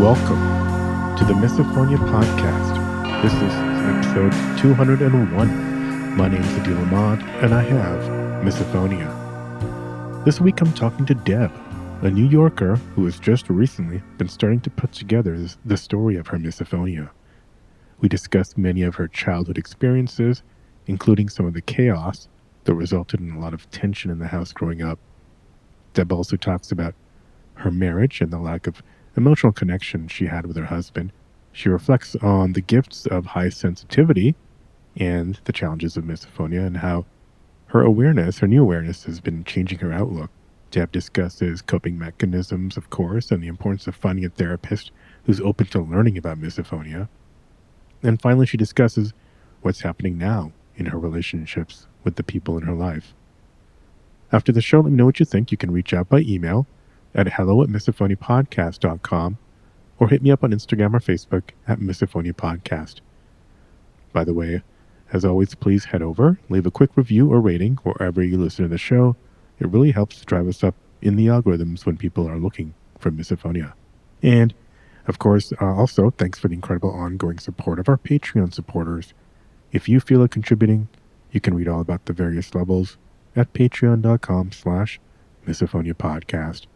Welcome to the Misophonia podcast. This is episode 201. My name is Adil Ahmad, and I have Misophonia. This week I'm talking to Deb, a New Yorker who has just recently been starting to put together the story of her misophonia. We discuss many of her childhood experiences, including some of the chaos that resulted in a lot of tension in the house growing up. Deb also talks about her marriage and the lack of emotional connection she had with her husband. She reflects on the gifts of high sensitivity and the challenges of misophonia and how her new awareness, has been changing her outlook. Deb discusses coping mechanisms, of course, and the importance of finding a therapist who's open to learning about misophonia. And finally, she discusses what's happening now in her relationships with the people in her life. After the show, let me know what you think. You can reach out by email at hello@misophoniapodcast.com or hit me up on Instagram or Facebook at Misophonia Podcast. By the way, as always, please head over, leave a quick review or rating wherever you listen to the show. It really helps drive us up in the algorithms when people are looking for misophonia. And, of course, also, thanks for the incredible ongoing support of our Patreon supporters. If you feel like contributing, you can read all about the various levels at patreon.com/Misophonia Podcast.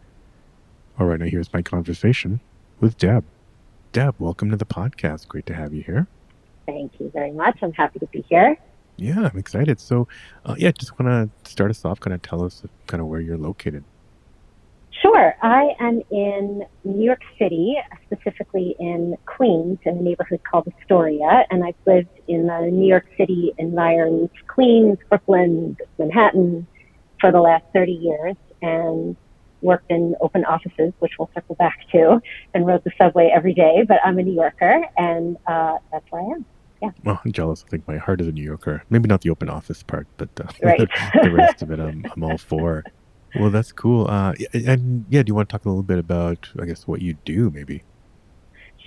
All right, now here's my conversation with Deb. Deb, welcome to the podcast. Great to have you here. Thank you very much. I'm happy to be here. Yeah, I'm excited. So, just want to start us off, kind of tell us kind of where you're located. Sure. I am in New York City, specifically in Queens, in a neighborhood called Astoria, and I've lived in the New York City environs, Queens, Brooklyn, Manhattan, for the last 30 years, and worked in open offices, which we'll circle back to, and rode the subway every day. But I'm a New Yorker, and that's where I am. Yeah. Well, I'm jealous. I think my heart is a New Yorker. Maybe not the open office part, but Right. the rest of it, I'm all for. Well, that's cool. Do you want to talk a little bit about, I guess, what you do, maybe?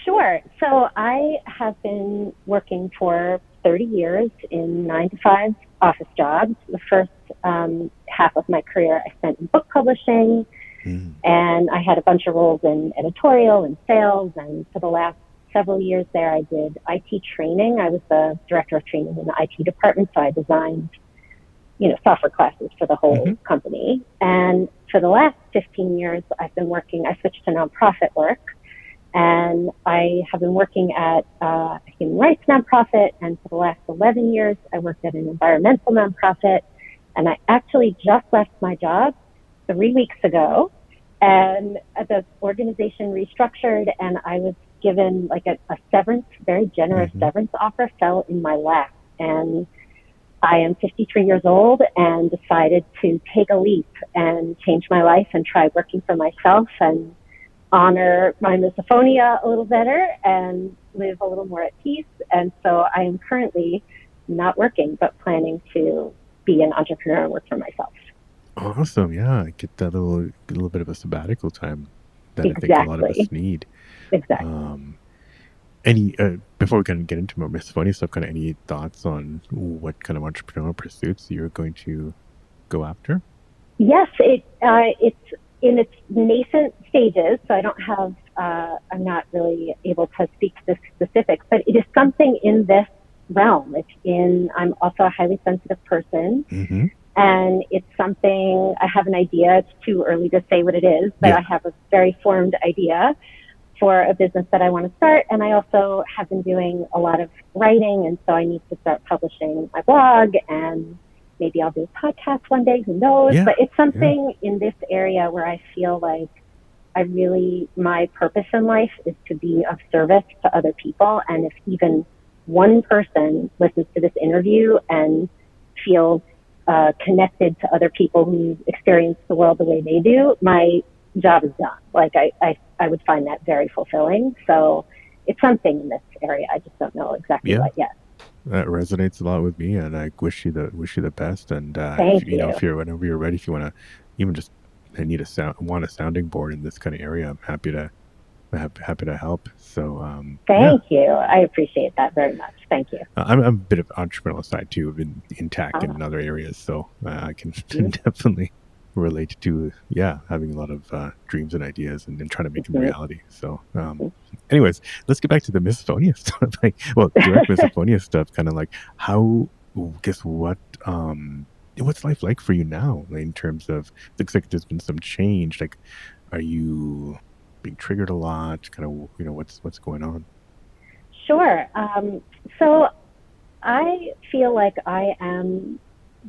Sure. So I have been working for 30 years in 9-to-5 office jobs. The first half of my career I spent in book publishing, and I had a bunch of roles in editorial and sales. And for the last several years there, I did IT training. I was the director of training in the IT department, so I designed, software classes for the whole company. And for the last 15 years, I switched to nonprofit work. And I have been working at a human rights nonprofit, and for the last 11 years, I worked at an environmental nonprofit. And I actually just left my job 3 weeks ago, and the organization restructured, and I was given like a severance, very generous severance offer fell in my lap. And I am 53 years old and decided to take a leap and change my life and try working for myself and honor my misophonia a little better and live a little more at peace. And so I am currently not working, but planning to be an entrepreneur and work for myself. Awesome. Yeah. Get that little bit of a sabbatical time that I think a lot of us need. Exactly. Before we can get into more misophonia stuff, kind of any thoughts on what kind of entrepreneurial pursuits you're going to go after? Yes, it's in its nascent stages, so I don't have, I'm not really able to speak to the specifics, but it is something in this realm. I'm also a highly sensitive person, and it's something, I have an idea. It's too early to say what it is, but I have a very formed idea for a business that I want to start. And I also have been doing a lot of writing, and so I need to start publishing my blog, and maybe I'll do a podcast one day, who knows? But it's something in this area where I feel like my purpose in life is to be of service to other people. And if even one person listens to this interview and feels connected to other people who experience the world the way they do, my job is done. Like I would find that very fulfilling. So it's something in this area. I just don't know exactly what yet. That resonates a lot with me, and I wish you the best. And Thank you. Whenever you're ready, if you want to even just need a sounding board in this kind of area, I'm happy to help. So thank you. I appreciate that very much. Thank you. I'm a bit of entrepreneurial side too, in tech and in other areas, so I can definitely relate to having a lot of dreams and ideas and trying to make them Mhm. reality. So anyways, let's get back to the misophonia stuff. Like, well, direct misophonia stuff, kind of like how, guess what, what's life like for you now, like, in terms of, looks like there's been some change. Like, are you being triggered a lot? Kind of, what's going on? Sure. So I feel like I am,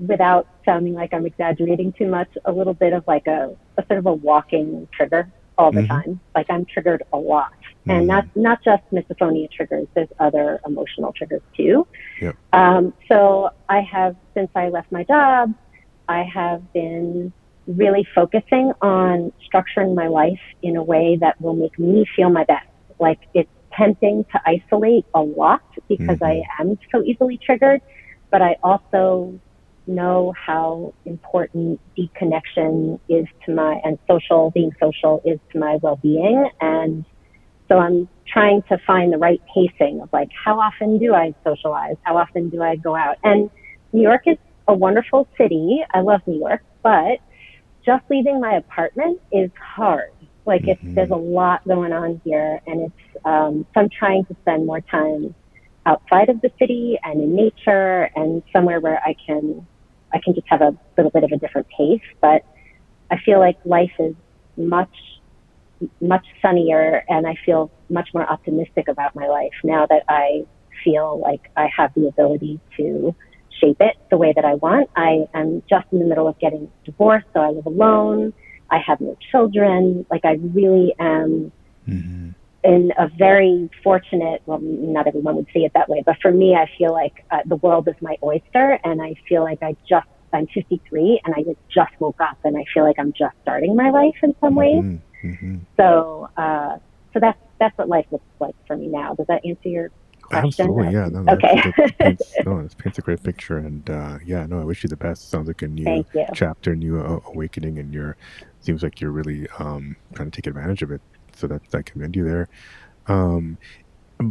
without sounding like I'm exaggerating too much, a little bit of like a sort of a walking trigger all the Mm-hmm. time. Like I'm triggered a lot. And Mm-hmm. not just misophonia triggers, there's other emotional triggers too. Yep. So I have, since I left my job, I have been really focusing on structuring my life in a way that will make me feel my best. Like it's tempting to isolate a lot because I Mm-hmm. am so easily triggered, but I also know how important deep connection is to my, and being social is to my well-being. And so I'm trying to find the right pacing of like, how often do I socialize? How often do I go out? And New York is a wonderful city. I love New York, but just leaving my apartment is hard. Like there's Mm-hmm. a lot going on here, and so I'm trying to spend more time outside of the city and in nature and somewhere where I can just have a little bit of a different pace. But I feel like life is much much sunnier, and I feel much more optimistic about my life now that I feel like I have the ability to shape it the way that I want. I am just in the middle of getting divorced, so I live alone. I have no children. Like I really am Mm-hmm. in a very fortunate, well, not everyone would see it that way, but for me, I feel like the world is my oyster, and I feel like I'm 53 and I just woke up, and I feel like I'm just starting my life in some ways. Mm-hmm. Mm-hmm. So, that's what life looks like for me now. Does that answer your question? Absolutely, yeah. No, Okay. that paints, no, this paints a great picture, and no, I wish you the best. Sounds like a new Thank you. chapter, new awakening, and seems like you're really trying to take advantage of it. So that I commend you there. Um,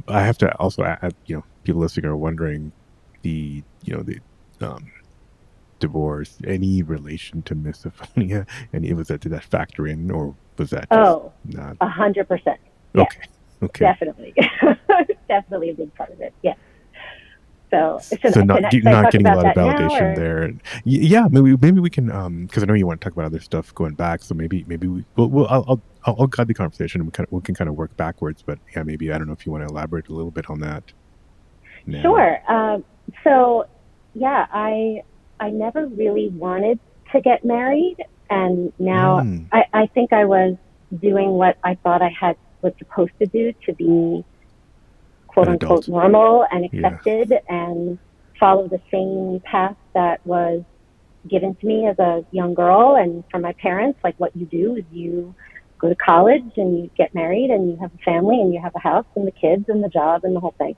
I have to also add, people listening are wondering the divorce, any relation to misophonia, and it was that, did that factor in, or was that just Oh, not 100%. Yes, okay? Okay. definitely. Definitely a big part of it. Yes. So So not should I not talk getting a about lot of that now validation or? there. And yeah, maybe we can, because I know you want to talk about other stuff going back. So maybe I'll guide the conversation. We can kind of work backwards. But yeah, maybe I don't know if you want to elaborate a little bit on that now. Sure. So yeah, I never really wanted to get married, and now Mm, I think I was doing what I thought was supposed to do to be quote an unquote adult. normal and Yeah. accepted and follow the same path that was given to me as a young girl and from my parents. Like what you do is you go to college and you get married and you have a family and you have a house and the kids and the job and the whole thing.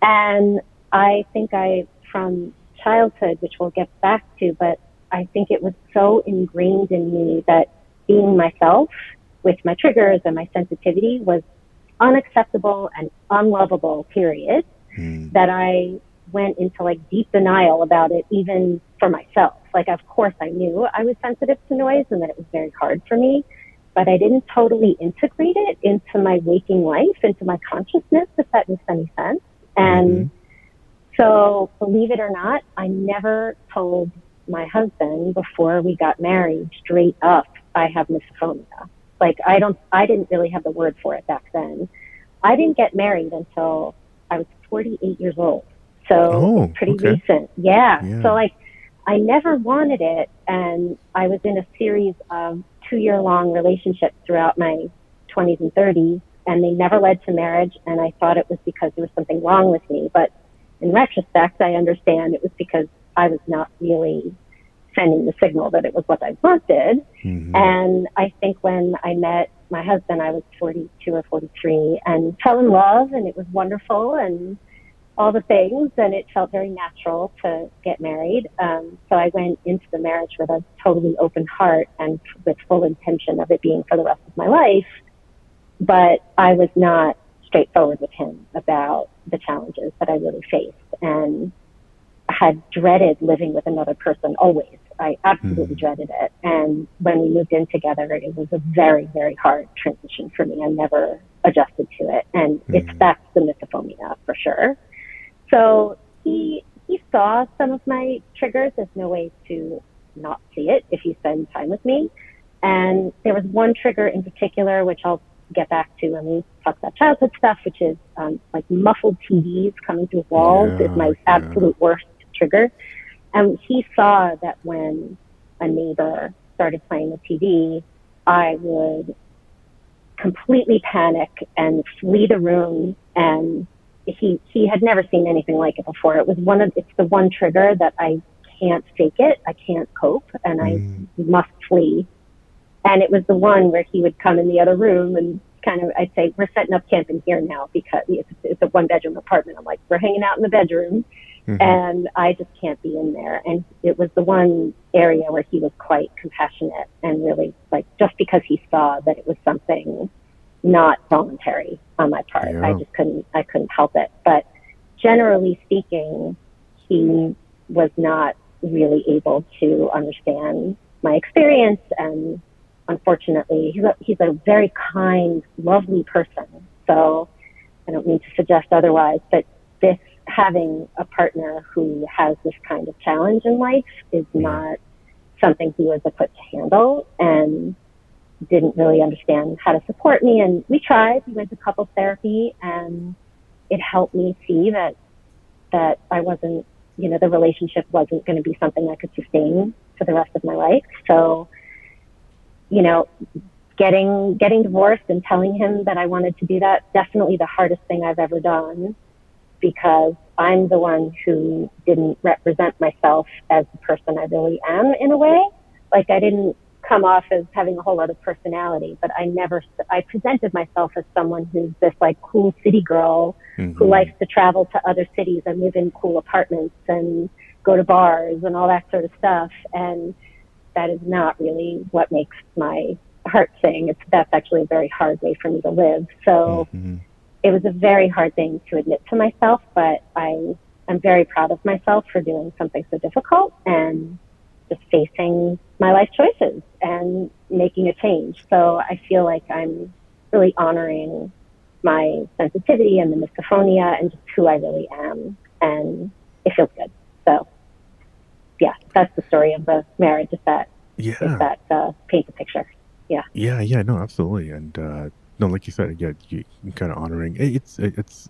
And I think from childhood, which we'll get back to, but I think it was so ingrained in me that being myself with my triggers and my sensitivity was unacceptable and unlovable, period, Mm, that I went into like deep denial about it, even for myself. Like, of course, I knew I was sensitive to noise and that it was very hard for me, but I didn't totally integrate it into my waking life, into my consciousness, if that makes any sense. mm-hmm. And so, believe it or not, I never told my husband before we got married straight up, I have misophonia. Like, I didn't really have the word for it back then. I didn't get married until I was 48 years old. So it's Oh, pretty okay. recent. Yeah. So Yeah. like I never wanted it. And I was in a series of 2 year long relationships throughout my 20s and 30s, and they never led to marriage. And I thought it was because there was something wrong with me. But in retrospect, I understand it was because I was not really sending the signal that it was what I wanted. Mm-hmm. And I think when I met my husband, I was 42 or 43 and fell in love, and it was wonderful and all the things. And it felt very natural to get married. So I went into the marriage with a totally open heart and with full intention of it being for the rest of my life. But I was not straightforward with him about the challenges that I really faced, and had dreaded living with another person always. I absolutely dreaded it. And when we moved in together, it was a very, very hard transition for me. I never adjusted to it. And that's the misophonia for sure. So he saw some of my triggers. There's no way to not see it if you spend time with me. And there was one trigger in particular, which I'll get back to when we talk about childhood stuff, which is like muffled TVs coming through walls is my absolute worst trigger. And he saw that when a neighbor started playing the TV, I would completely panic and flee the room. And he had never seen anything like it before. It's the one trigger that I can't fake it. I can't cope, and I must flee. And it was the one where he would come in the other room and kind of, I'd say, we're setting up camp in here now because it's a 1-bedroom apartment. I'm like, we're hanging out in the bedroom, and I just can't be in there. And it was the one area where he was quite compassionate and really, like, just because he saw that it was something not voluntary on my part. I couldn't help it. But generally speaking, he was not really able to understand my experience. And unfortunately, he's a very kind, lovely person. So I don't mean to suggest otherwise, but having a partner who has this kind of challenge in life is not something he was equipped to handle, and didn't really understand how to support me. And we went to couples therapy, and it helped me see that I wasn't, the relationship wasn't going to be something I could sustain for the rest of my life. So, getting divorced and telling him that I wanted to do that, definitely the hardest thing I've ever done, because I'm the one who didn't represent myself as the person I really am in a way. Like, I didn't come off as having a whole other personality, but I presented myself as someone who's this like cool city girl who likes to travel to other cities and live in cool apartments and go to bars and all that sort of stuff. And that is not really what makes my heart sing. That's actually a very hard way for me to live. So it was a very hard thing to admit to myself, but I'm very proud of myself for doing something so difficult and just facing my life choices and making a change. So I feel like I'm really honoring my sensitivity and the misophonia and just who I really am, and it feels good. So yeah, that's the story of the marriage. If that paints a picture. No, absolutely. And no, like you said, you kind of honoring.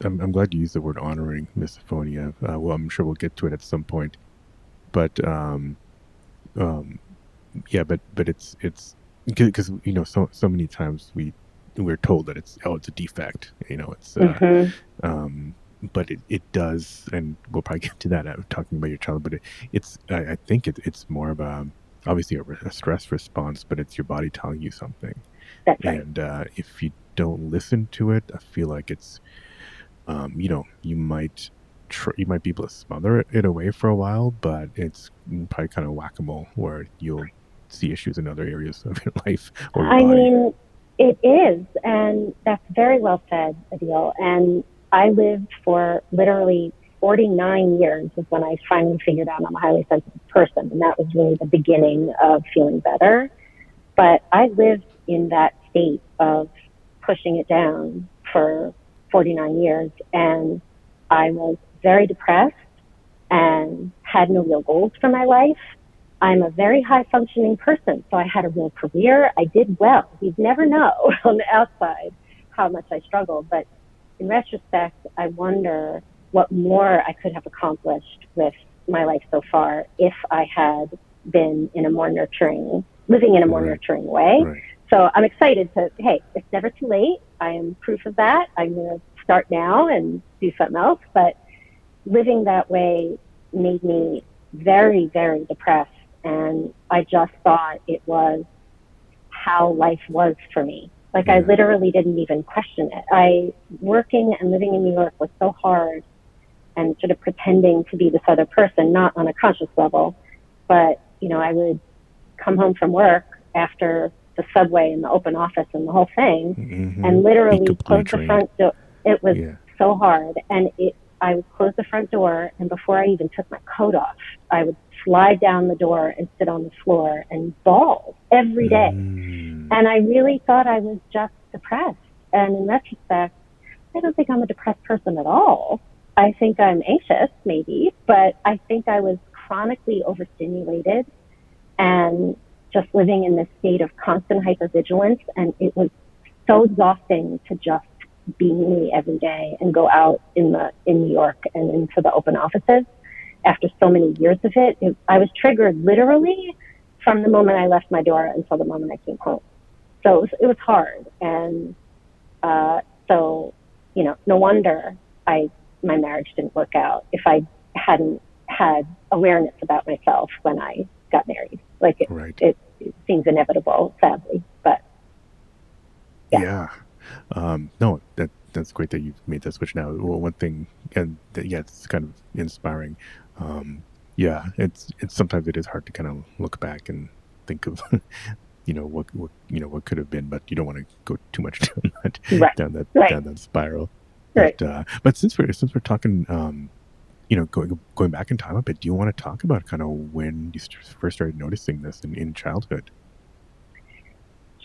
I'm glad you used the word honoring misophonia. Well, I'm sure we'll get to it at some point, but but it's because so many times we're told that it's a defect. But it does, and we'll probably get to that talking about your child. But I think it's more of obviously a stress response, but it's your body telling you something. That's right. And if you don't listen to it, I feel like it's you might be able to smother it away for a while, but it's probably kind of whack-a-mole where you'll see issues in other areas of your life or your body. I mean, it is, and that's very well said, Adil. And I lived for literally 49 years is when I finally figured out I'm a highly sensitive person, and that was really the beginning of feeling better. But I lived in that state of pushing it down for 49 years, and I was very depressed and had no real goals for my life. I'm a very high functioning person, so I had a real career. I did well. You'd never know on the outside how much I struggled, but in retrospect, I wonder what more I could have accomplished with my life so far if I had been living in a more nurturing way. Right. So I'm excited hey, it's never too late. I am proof of that. I'm going to start now and do something else. But living that way made me very, very depressed. And I just thought it was how life was for me. Like, I literally didn't even question it. Working and living in New York was so hard, and sort of pretending to be this other person, not on a conscious level, but, I would come home from work after the subway and the open office and the whole thing, and literally close the front door. It was so hard, and I would close the front door, and before I even took my coat off, I would slide down the door and sit on the floor and bawl every day. And I really thought I was just depressed. And in retrospect, I don't think I'm a depressed person at all. I think I'm anxious, maybe, but I think I was chronically overstimulated and just living in this state of constant hypervigilance. And it was so exhausting to just be me every day and go out in New York and into the open offices after so many years of it. I was triggered literally from the moment I left my door until the moment I came home. So it was hard. And so, no wonder my marriage didn't work out if I hadn't had awareness about myself when I got married. Like it seems inevitable, sadly, but yeah. No, that's great that you've made that switch now. Well, one thing, and it's kind of inspiring. It's sometimes it is hard to kind of look back and think of what could have been, but you don't want to go too much down that spiral. Right. But since we're talking, going back in time a bit, do you want to talk about kind of when you first started noticing this in childhood?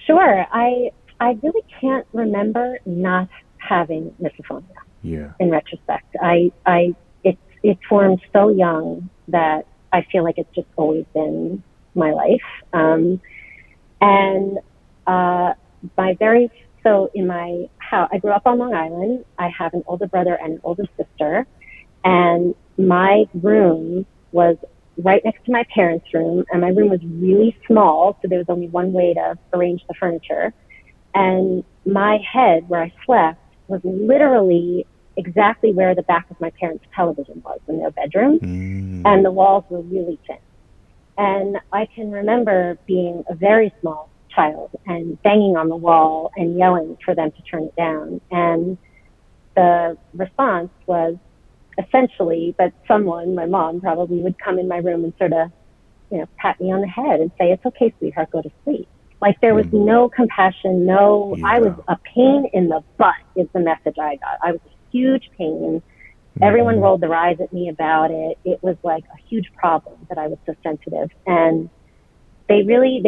Sure. I really can't remember not having misophonia. Yeah. In retrospect, it formed so young that I feel like it's just always been my life. So in my house, I grew up on Long Island. I have an older brother and an older sister, and my room was right next to my parents' room, and my room was really small, so there was only one way to arrange the furniture. And my head, where I slept, was literally exactly where the back of my parents' television was in their bedroom, and the walls were really thin. And I can remember being a very small child and banging on the wall and yelling for them to turn it down. And the response was essentially that someone, my mom probably, would come in my room and sort of, pat me on the head and say, "It's okay, sweetheart, go to sleep." Like there was no compassion, I was a pain in the butt is the message I got. I was a huge pain. Everyone rolled their eyes at me about it. It was like a huge problem that I was so sensitive. And they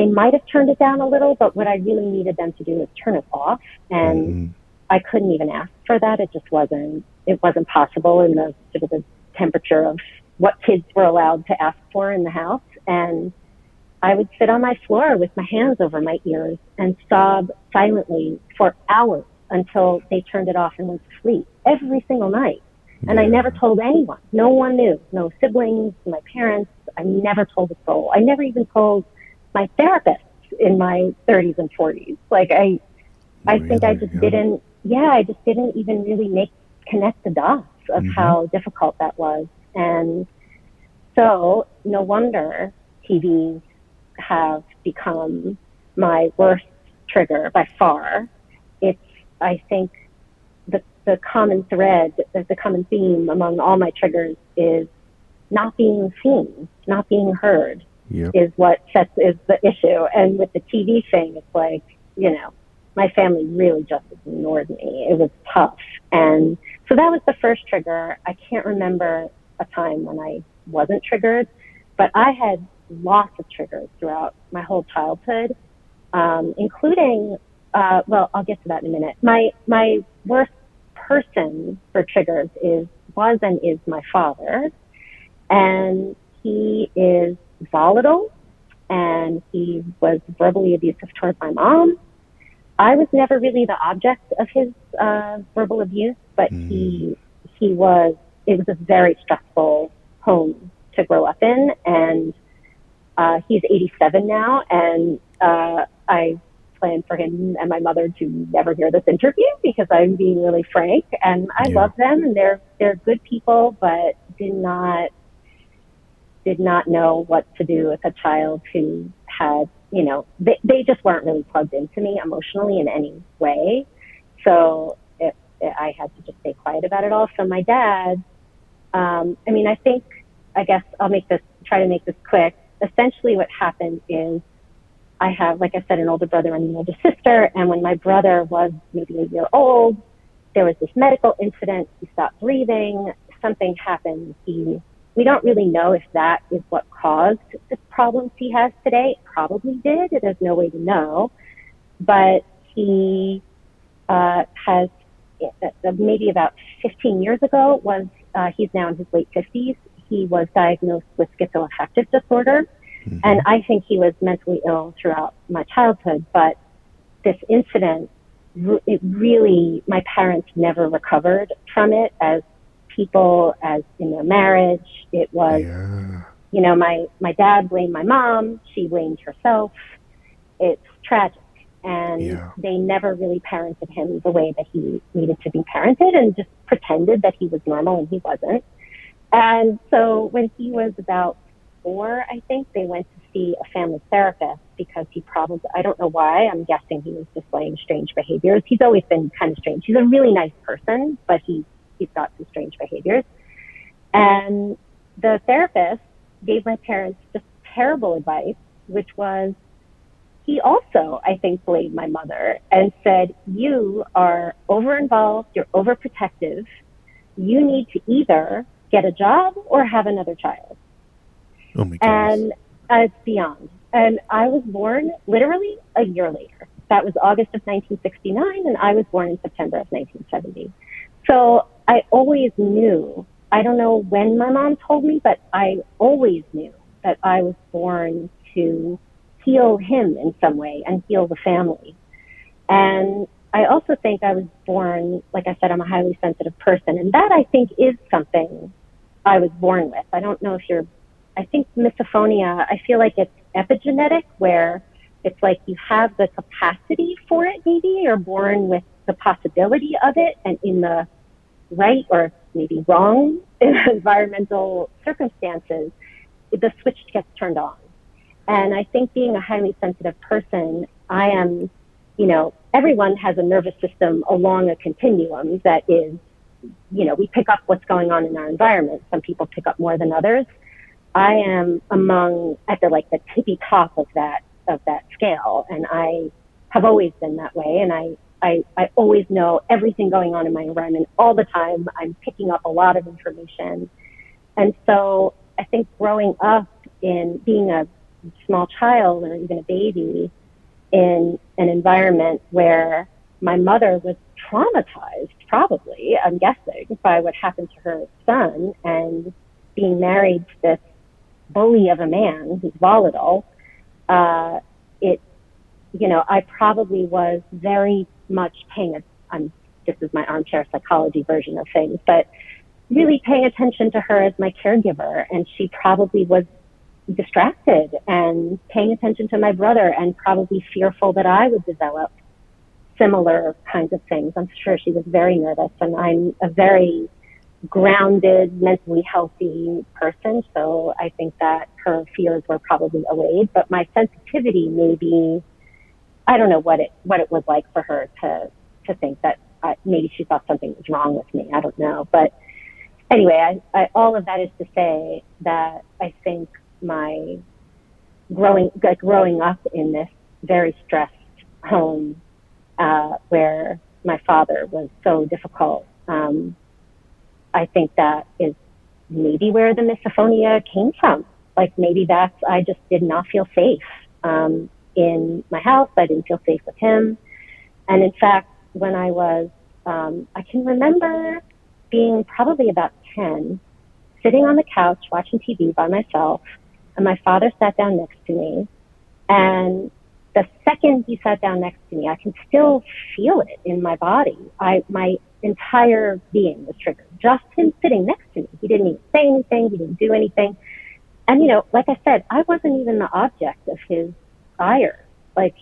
might have turned it down a little, but what I really needed them to do was turn it off. And I couldn't even ask for that. It wasn't possible in the sort of the temperature of what kids were allowed to ask for in the house. And I would sit on my floor with my hands over my ears and sob silently for hours until they turned it off and went to sleep every single night. And I never told anyone. No one knew. No siblings, my parents. I never told a soul. I never even told my therapist in my 30s and 40s. Like I think I just didn't. Yeah, I just didn't even really connect the dots of how difficult that was. And so no wonder TVs have become my worst trigger by far. I think the common thread, the common theme among all my triggers is not being seen, not being heard is the issue. And with the TV thing, it's like, my family really just ignored me. It was tough. And so that was the first trigger. I can't remember a time when I wasn't triggered, but I had lots of triggers throughout my whole childhood, including, I'll get to that in a minute. My worst person for triggers was and is my father. And he is volatile, and he was verbally abusive towards my mom. I was never really the object of his verbal abuse, but it was a very stressful home to grow up in. And he's 87 now, and I plan for him and my mother to never hear this interview because I'm being really frank. And I love them, and they're good people, but did not know what to do with a child who had, they just weren't really plugged into me emotionally in any way. So I had to just stay quiet about it all. So my dad, I guess I'll try to make this quick. Essentially what happened is I have, like I said, an older brother and an older sister. And when my brother was maybe a year old, there was this medical incident. He stopped breathing. something happened. We don't really know if that is what caused the problems he has today. It probably did. There's no way to know. But he has maybe about 15 years ago he's now in his late 50s. He was diagnosed with schizoaffective disorder. Mm-hmm. And I think he was mentally ill throughout my childhood. But this incident, it really, my parents never recovered from it as people, as in their marriage. It was, my dad blamed my mom. She blamed herself. It's tragic. And they never really parented him the way that he needed to be parented, and just pretended that he was normal and he wasn't. And so when he was about 4, I think, they went to see a family therapist because he probably, I don't know why, I'm guessing he was displaying strange behaviors. He's always been kind of strange. He's a really nice person, but he's got some strange behaviors. And the therapist gave my parents just terrible advice, which was, he also, I think, blamed my mother and said, you are over-involved, you're overprotective, you need to either get a job or have another child. Oh my goodness. And it's beyond. And I was born literally a year later. That was August of 1969, and I was born in September of 1970. So I always knew, I don't know when my mom told me, but I always knew that I was born to heal him in some way and heal the family. And I also think I was born, like I said, I'm a highly sensitive person. And that, I think, is something I was born with. I don't know if I think misophonia, I feel like it's epigenetic, where it's like you have the capacity for it, maybe. You're born with the possibility of it, and in the right or maybe wrong environmental circumstances, the switch gets turned on. And I think being a highly sensitive person, I am, everyone has a nervous system along a continuum that is, we pick up what's going on in our environment. Some people pick up more than others. I am at the tippy top of that scale. And I have always been that way. And I always know everything going on in my environment all the time. I'm picking up a lot of information. And so I think growing up in being a small child or even a baby in an environment where my mother was traumatized, probably, I'm guessing, by what happened to her son, and being married to this bully of a man who's volatile, I probably was very much this is my armchair psychology version of things, but really paying attention to her as my caregiver. And she probably was distracted and paying attention to my brother and probably fearful that I would develop similar kinds of things. I'm sure she was very nervous, and I'm a very grounded, mentally healthy person. So I think that her fears were probably allayed, but my sensitivity maybe, I don't know what it was like for her to think that maybe she thought something was wrong with me. I don't know. But anyway, all of that is to say that I think my growing up in this very stressed home, where my father was so difficult, I think that is maybe where the misophonia came from. Like maybe I just did not feel safe in my house. I didn't feel safe with him. And in fact, when I was, I can remember being probably about 10, sitting on the couch watching TV by myself, and my father sat down next to me. And the second he sat down next to me, I can still feel it in my body. My entire being was triggered. Just him sitting next to me. He didn't even say anything. He didn't do anything. And, like I said, I wasn't even the object of his ire. Like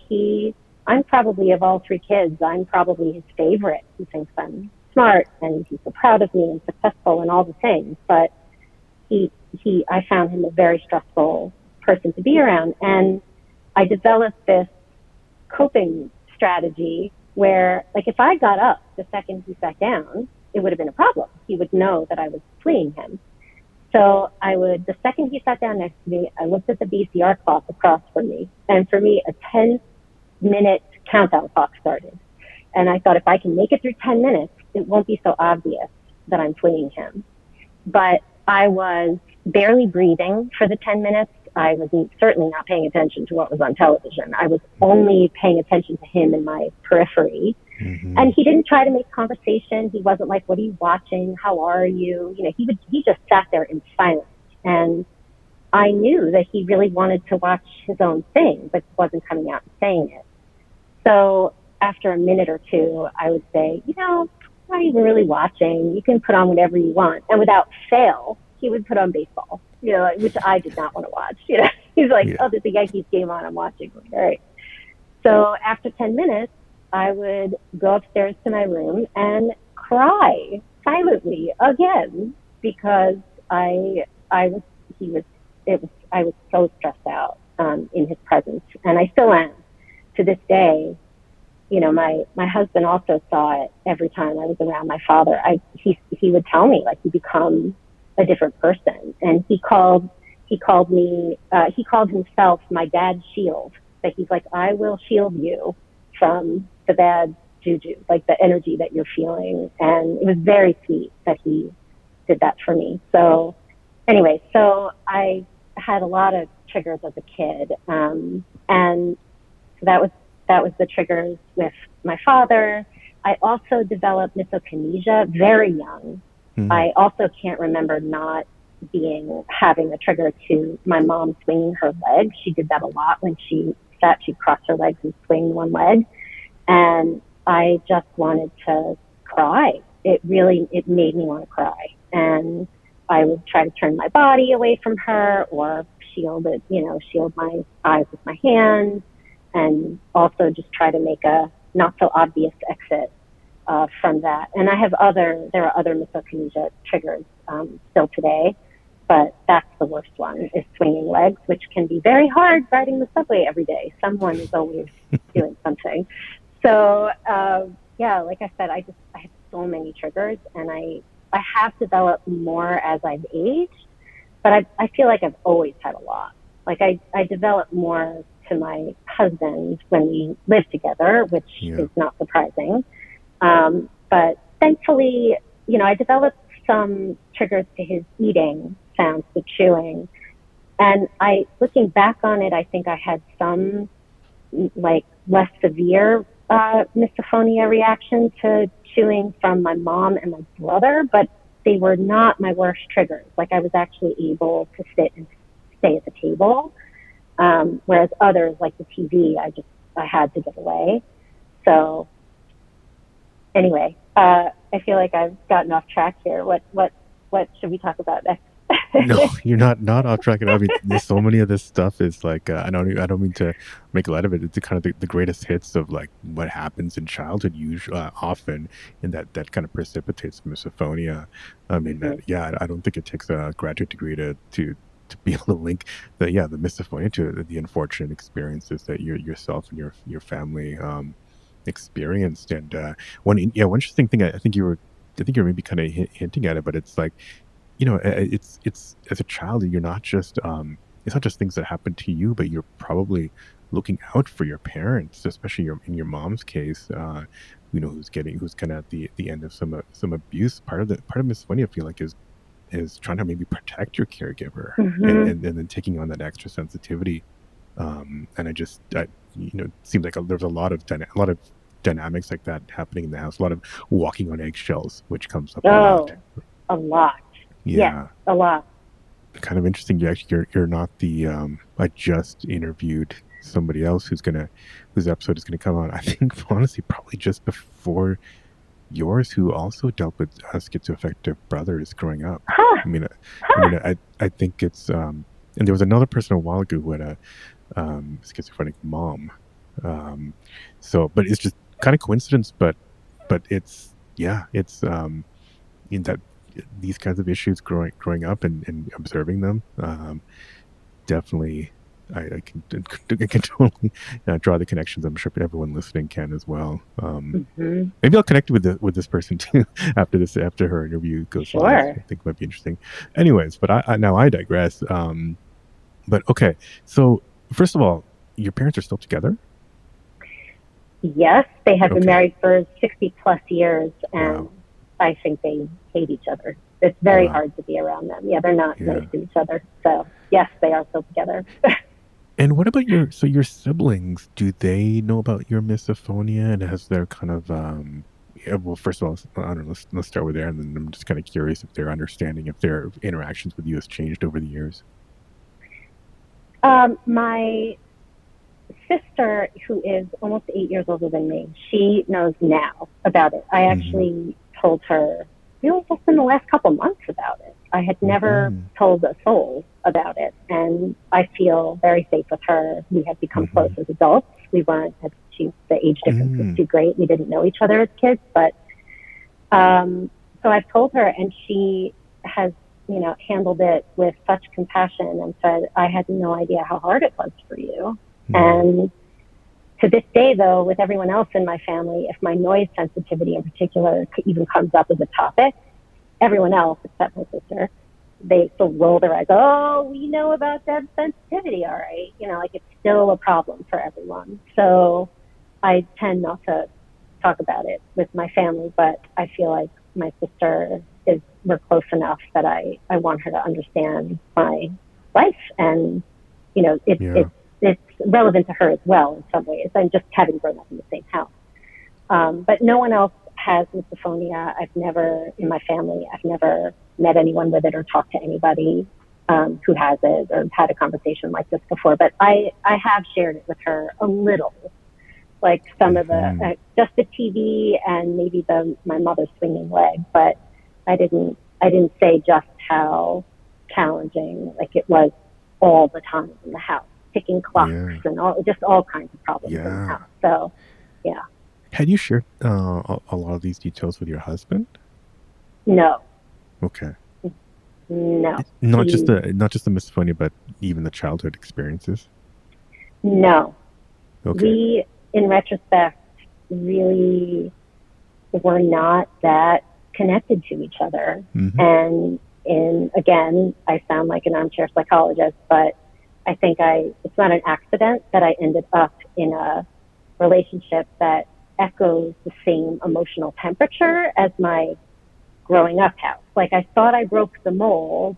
I'm probably, of all 3 kids, I'm probably his favorite. He thinks I'm smart and he's so proud of me and successful and all the things. But I found him a very stressful person to be around. And I developed this coping strategy where, like, if I got up the second he sat down, it would have been a problem. He would know that I was fleeing him. So the second he sat down next to me, I looked at the VCR clock across from me. And for me, a 10-minute countdown clock started. And I thought, if I can make it through 10 minutes, it won't be so obvious that I'm fleeing him. but I was barely breathing for the 10 minutes. I was certainly not paying attention to what was on television. I was only paying attention to him in my periphery. Mm-hmm. And he didn't try to make conversation. He wasn't like, "What are you watching? How are you?" He just sat there in silence. And I knew that he really wanted to watch his own thing, but wasn't coming out and saying it. So after a minute or two, I would say, "I'm not even really watching. You can put on whatever you want." And without fail, he would put on baseball, which I did not want to watch. He's like, Yeah. "Oh, there's a Yankees game on. I'm watching." Like, all right. So after 10 minutes, I would go upstairs to my room and cry silently again because I was, he was, I was so stressed out in his presence. And I still am to this day. My husband also saw it every time I was around my father. He would tell me, like, you become a different person. And he called himself my dad's shield. That he's like, "I will shield you from the bad juju, like the energy that you're feeling." And it was very sweet that he did that for me. So anyway, so I had a lot of triggers as a kid. And so that was the triggers with my father. I also developed misokinesia very young. Mm-hmm. I also can't remember not having a trigger to my mom swinging her leg. She did that a lot when she sat. She'd cross her legs and swing one leg, and I just wanted to cry. It made me want to cry, and I would try to turn my body away from her or shield my eyes with my hands, and also just try to make a not so obvious exit from that. And there are other misokinesia triggers still today, but that's the worst one, is swinging legs, which can be very hard riding the subway every day. Someone is always doing something. So yeah, like I said, I have so many triggers, and I have developed more as I've aged, but I feel like I've always had a lot. Like I developed more to my husband when we lived together, which Yeah. is not surprising. But thankfully, I developed some triggers to his eating sounds, the chewing. And looking back on it, I think I had some like less severe misophonia reaction to chewing from my mom and my brother, but they were not my worst triggers. Like, I was actually able to sit and stay at the table, whereas others, like the TV, I had to get away. So anyway, I feel like I've gotten off track here. What should we talk about next? No, you're not off track at all. I mean, there's so many of this stuff is like I don't mean to make light of it. It's kind of the greatest hits of like what happens in childhood, usually often, and that kind of precipitates misophonia. I mean, Mm-hmm. yeah, I don't think it takes a graduate degree to be able to link the misophonia to the unfortunate experiences that yourself and your family experienced. And one interesting thing I think you're maybe kind of hinting at it, but it's like, it's as a child, you're not just it's not just things that happen to you, but you're probably looking out for your parents, especially in your mom's case, who's kind of at the end of some abuse. Part of misophonia, I feel like, is trying to maybe protect your caregiver, and Mm-hmm. and then taking on that extra sensitivity. And it seems like there's a lot of dynamics like that happening in the house, a lot of walking on eggshells, which comes up a lot. Oh, a lot. Yes, Yeah. a lot. Kind of interesting. You're not the I just interviewed somebody else whose episode is gonna come out. I think honestly probably just before yours, who also dealt with schizoaffective brothers growing up. Huh. I mean, Huh. I think it's and there was another person a while ago who had a schizophrenic mom. So, but it's just kind of coincidence, but it's yeah, it's in that these kinds of issues growing up and observing them, definitely I can totally draw the connections. I'm sure everyone listening can as well. Mm-hmm. Maybe I'll connect with this person too after her interview goes live. Sure. I think it might be interesting. Anyways, but I digress. But okay, so first of all, your parents are still together. Yes, they have been Okay. married for 60 plus years, and Wow. I think they hate each other. it's Oh, very wow. hard to be around them. Yeah, they're not nice Yeah. to each other. So yes, they are still together. And what about your siblings? Do they know about your misophonia, and has their kind of yeah, well, first of all, I don't know, let's start with there, and then I'm just kind of curious if their understanding, if their interactions with you has changed over the years. My sister, who is almost 8 years older than me, she knows now about it. I Mm-hmm. actually told her really just in the last couple months about it. I had never Mm-hmm. told a soul about it, and I feel very safe with her. We had become close Mm-hmm. as adults. We weren't, the age difference was Mm. too great. We didn't know each other as kids, but um, so I've told her, and she has, handled it with such compassion and said, I had no idea how hard it was for you. Mm. And to this day, though, with everyone else in my family, if my noise sensitivity in particular even comes up as a topic, everyone else except my sister, they still roll their eyes. Oh, we know about that sensitivity, all right. Like it's still a problem for everyone. So I tend not to talk about it with my family, but I feel like my sister we're close enough that I want her to understand my life, and Yeah. it's relevant to her as well in some ways. I'm just having grown up in the same house. But no one else has misophonia. I've never, in my family, I've never met anyone with it or talked to anybody who has it or had a conversation like this before. But I have shared it with her a little, like some of the, Mm-hmm. just the TV and maybe my mother's swinging leg. But I didn't say just how challenging, like it was all the time in the house, ticking clocks Yeah. and all kinds of problems in the Yeah. house. So yeah, Had you shared a lot of these details with your husband? no, Okay. no, Not just the misophonia, but even the childhood experiences. no. Okay. We, in retrospect, really were not that connected to each other. Mm-hmm. And again, I sound like an armchair psychologist, but I think it's not an accident that I ended up in a relationship that echoes the same emotional temperature as my growing up house. Like I thought I broke the mold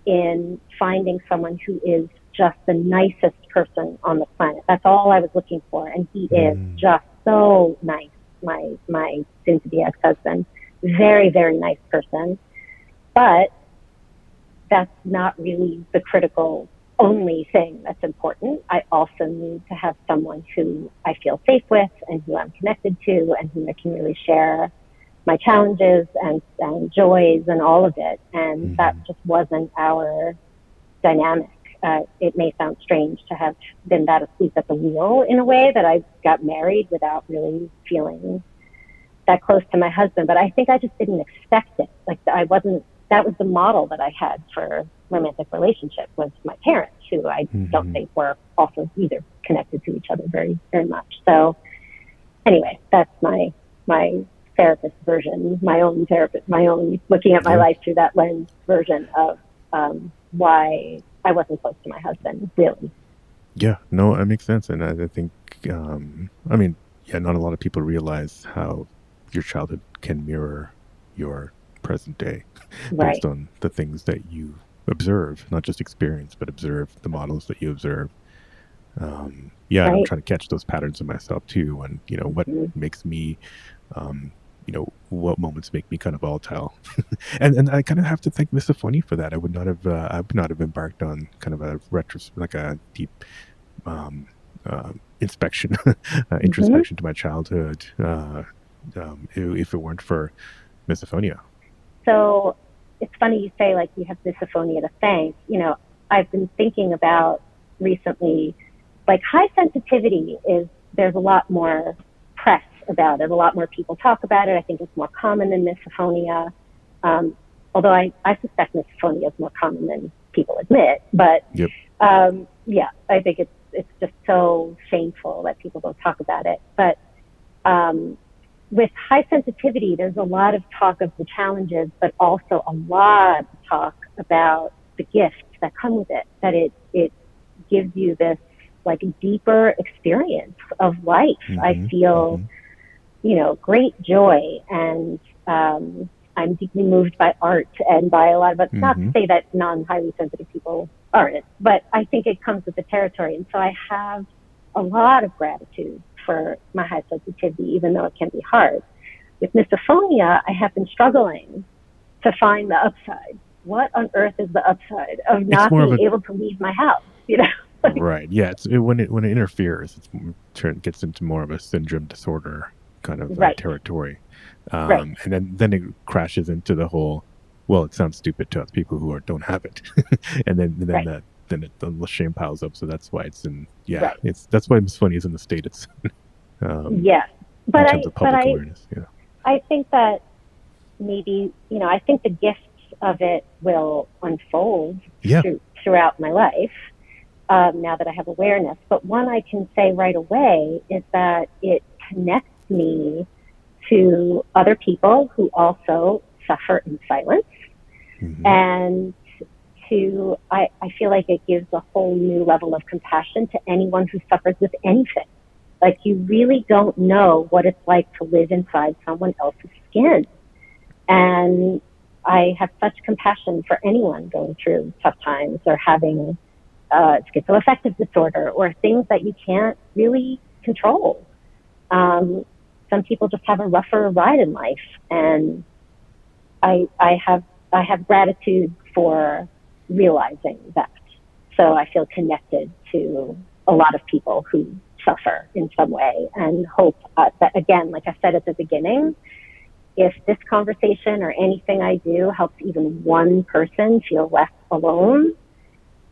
in finding someone who is just the nicest person on the planet. That's all I was looking for, and he is Mm. just so nice. My soon to be ex husband, very very nice person, but that's not really the critical only thing that's important. I also need to have someone who I feel safe with and who I'm connected to and who I can really share my challenges and joys and all of it. And that Mm-hmm. just wasn't our dynamic. It may sound strange to have been that asleep at the wheel in a way that I got married without really feeling that close to my husband, but I think I just didn't expect it. Like I wasn't, that was the model that I had for romantic relationship was my parents, who I don't Mm-hmm. think were also either connected to each other very, very much. So anyway, that's my therapist version, my own therapist, my own looking at my Yeah. life through that lens version of why I wasn't close to my husband, really. Yeah. No, that makes sense. And I think, I mean, yeah, not a lot of people realize how your childhood can mirror your present day based Right, on the things that you observe, not just experience, but observe the models that you observe. Yeah. And I'm right. trying to catch those patterns in myself too. And, what Mm-hmm. makes me, what moments make me kind of volatile. And I kind of have to thank Misophonia for that. I would not have embarked on kind of a like a deep um, inspection, Mm-hmm. introspection to my childhood, if it weren't for misophonia. So it's funny you say like you have misophonia to thank. I've been thinking about recently, like high sensitivity is there's a lot more press about it. A lot more people talk about it. I think it's more common than misophonia. Um, Although I suspect misophonia is more common than people admit. But Yep. yeah, I think it's just so shameful that people don't talk about it. But um, with high sensitivity, there's a lot of talk of the challenges, but also a lot of talk about the gifts that come with it, that it gives you this like deeper experience of life. I Mm-hmm. feel, Mm-hmm. great joy and I'm deeply moved by art and by a lot of it. Not to Mm-hmm. say that non-highly sensitive people aren't, but I think it comes with the territory. And so I have a lot of gratitude for my high sensitivity, even though it can be hard. With misophonia, I have been struggling to find the upside. What on earth is the upside of It's not more of being a able to leave my house? You know, right. Yeah. When it interferes, it gets into more of a syndrome disorder kind of right, territory, right, and then it crashes into the whole. Well, it sounds stupid to us people who don't have it, and right, the shame piles up. So that's why it's in. Yeah, right. that's why Miss Funny is in the state it's um, Yes, in but terms of public awareness. Yeah. I think that maybe, I think the gifts of it will unfold Yeah. throughout my life, now that I have awareness. But one I can say right away is that it connects me to other people who also suffer in silence. Hmm. And I feel like it gives a whole new level of compassion to anyone who suffers with anything. Like, you really don't know what it's like to live inside someone else's skin. And I have such compassion for anyone going through tough times or having schizoaffective disorder or things that you can't really control. Um, some people just have a rougher ride in life, and I have gratitude for realizing that. So I feel connected to a lot of people who suffer in some way, and hope that, again, like I said at the beginning, if this conversation or anything I do helps even one person feel less alone,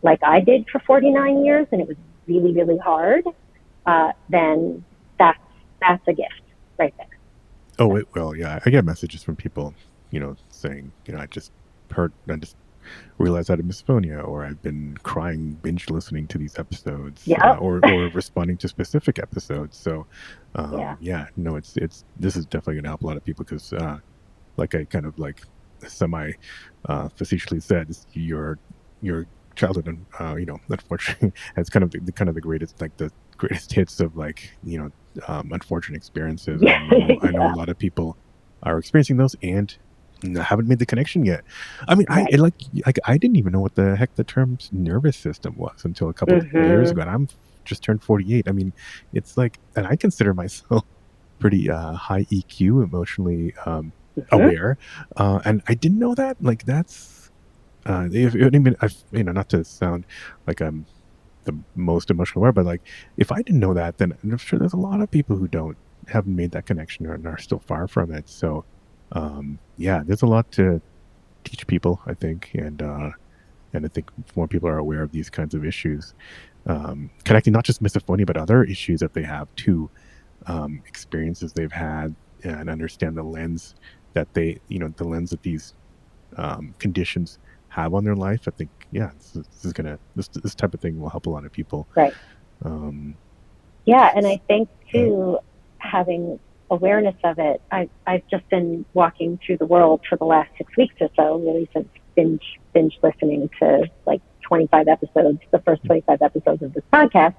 like I did for 49 years, and it was really, really hard, then that's a gift right there. Oh, it will. Yeah, I get messages from people, saying, I just realized I had misophonia, or I've been crying binge listening to these episodes, Yeah, or responding to specific episodes. So, yeah, yeah, no, it's this is definitely going to help a lot of people because, like I kind of like semi facetiously said, your childhood, unfortunately, has kind of the greatest, like the greatest hits of like unfortunate experiences, and yeah, I know a yeah, lot of people are experiencing those and haven't made the connection yet. I mean, I right. like I didn't even know what the heck the term nervous system was until a couple of years Mm-hmm. ago, and I'm just turned 48. I mean, it's like, and I consider myself pretty high EQ, emotionally Mm-hmm. aware, and I didn't know that. Like that's if even I've not to sound like I'm the most emotional aware, but like if I didn't know that, then I'm sure there's a lot of people who haven't made that connection and are still far from it. So yeah, there's a lot to teach people, I think, and I think more people are aware of these kinds of issues, connecting not just misophonia but other issues that they have too, experiences they've had, and understand the lens that the lens that these conditions have on their life. I think, yeah, this is gonna this type of thing will help a lot of people. Right. Um, Yeah, and I think yeah. too, having awareness of it. I've just been walking through the world for the last 6 weeks or so, really, since binge listening to like 25 episodes, the first 25 episodes of this podcast,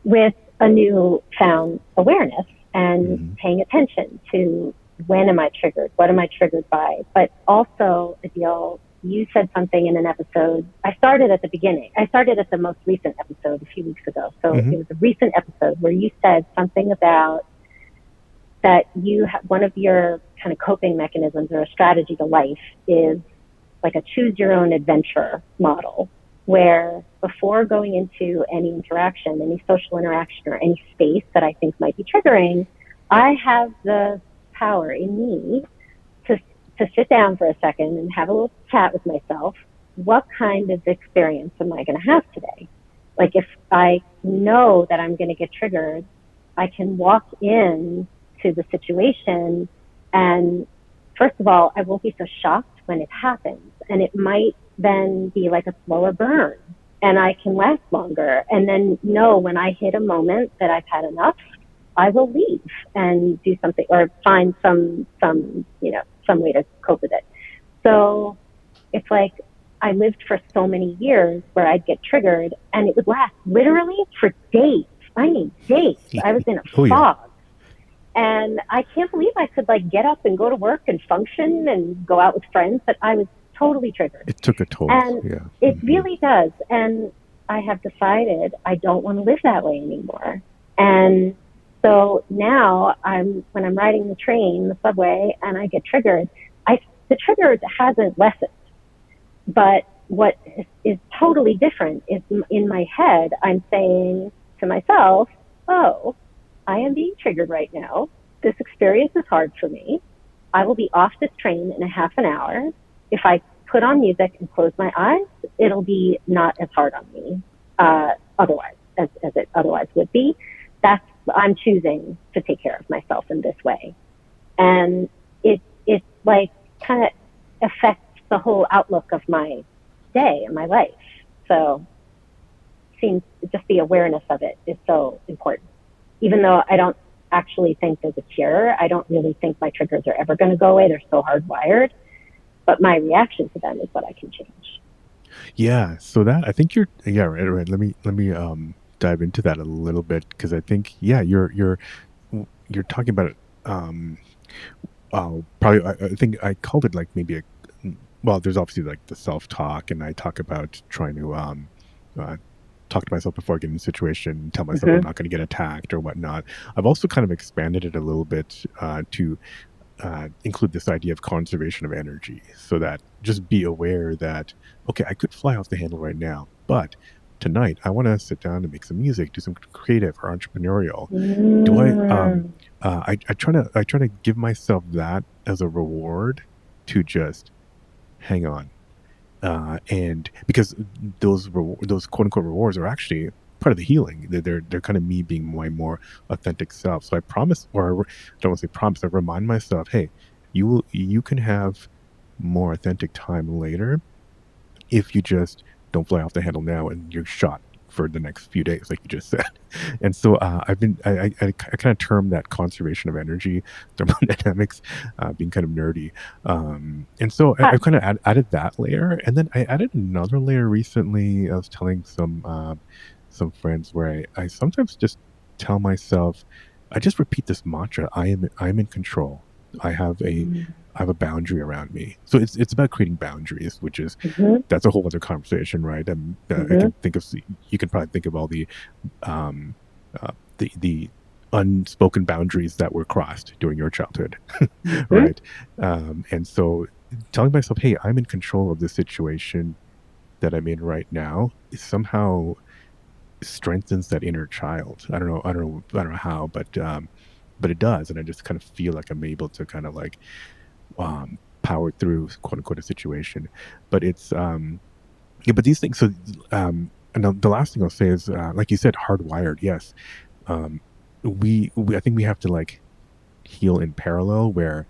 with a new found awareness and Hmm. paying attention to, when am I triggered? What am I triggered by? But also, Adil, you said something in an episode. I started at the beginning. I started at the most recent episode a few weeks ago. So Hmm. it was a recent episode where you said something about that one of your kind of coping mechanisms or a strategy to life is like a choose your own adventure model, where before going into any interaction, any social interaction, or any space that I think might be triggering, I have the power in me to, to sit down for a second and have a little chat with myself. What kind of experience am I going to have today? Like, if I know that I'm going to get triggered, I can walk in to the situation, and first of all, I won't be so shocked when it happens, and it might then be like a slower burn, and I can last longer, and then know when I hit a moment that I've had enough, I will leave and do something, or find some way to cope with it. So it's like, I lived for so many years where I'd get triggered and it would last literally for days. I mean, days. I was in a Oh yeah. fog. And I can't believe I could like get up and go to work and function and go out with friends, but I was totally triggered. It took a toll. And Yeah. it really does. And I have decided I don't want to live that way anymore. And so now when I'm riding the train, the subway, and I get triggered, the trigger hasn't lessened. But what is totally different is in my head, I'm saying to myself, oh, I am being triggered right now. This experience is hard for me. I will be off this train in a half an hour. If I put on music and close my eyes, it'll be not as hard on me otherwise, as it otherwise would be. I'm choosing to take care of myself in this way. And it's like kind of affects the whole outlook of my day and my life. So seems just the awareness of it is so important. Even though I don't actually think there's a cure, I don't really think my triggers are ever going to go away. They're so hardwired. But my reaction to them is what I can change. Yeah. So that I think right. Let me dive into that a little bit because I think you're talking about it. Probably I think I called it like maybe well, there's obviously like the self-talk, and I talk about trying to talk to myself before I get in a situation, tell myself I'm not going to get attacked or whatnot. I've also kind of expanded it a little bit to include this idea of conservation of energy, so that just be aware that, okay, I could fly off the handle right now, but tonight I want to sit down and make some music, do some creative or entrepreneurial. Do I try to give myself that as a reward to just hang on. And because those quote unquote rewards are actually part of the healing. They're kind of me being my more authentic self. So I promise, or I don't want to say promise, I remind myself, hey, you can have more authentic time later if you just don't fly off the handle now and you're shot for the next few days, like you just said. And so I kind of term that conservation of energy, thermodynamics, being kind of nerdy. And so I kind of added that layer, and then I added another layer recently. I was telling some friends where I sometimes just tell myself, I just repeat this mantra: I'm in control. I have a I have a boundary around me. So it's about creating boundaries, which is that's a whole other conversation, right? I can think of, you can probably think of all um, the unspoken boundaries that were crossed during your childhood, right? And so telling myself, hey, I'm in control of the situation that I'm in right now is somehow strengthens that inner child. I don't know how, but it does, and I just kind of feel like I'm able to kind of like power through quote unquote a situation. But it's yeah, but these things. So and the last thing I'll say is, like you said, hardwired. Yes, um, we I think we have to like heal in parallel, where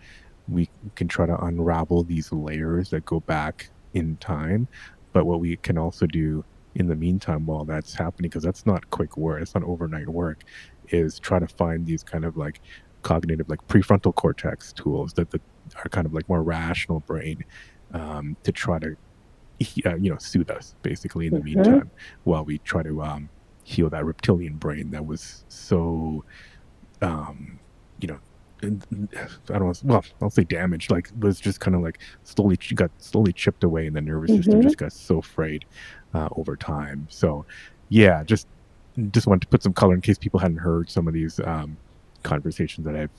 we can try to unravel these layers that go back in time. But what we can also do in the meantime while that's happening, because that's not quick work, it's not overnight work, is try to find these kind of like cognitive, like prefrontal cortex tools that are kind of like more rational brain, to try to soothe us basically in the meantime, while we try to heal that reptilian brain that was so um, you know, I don't know, well, I'll say damaged, like was just kind of like got slowly chipped away, and the nervous system just got so frayed over time. So yeah, just wanted to put some color in case people hadn't heard some of these conversations that I've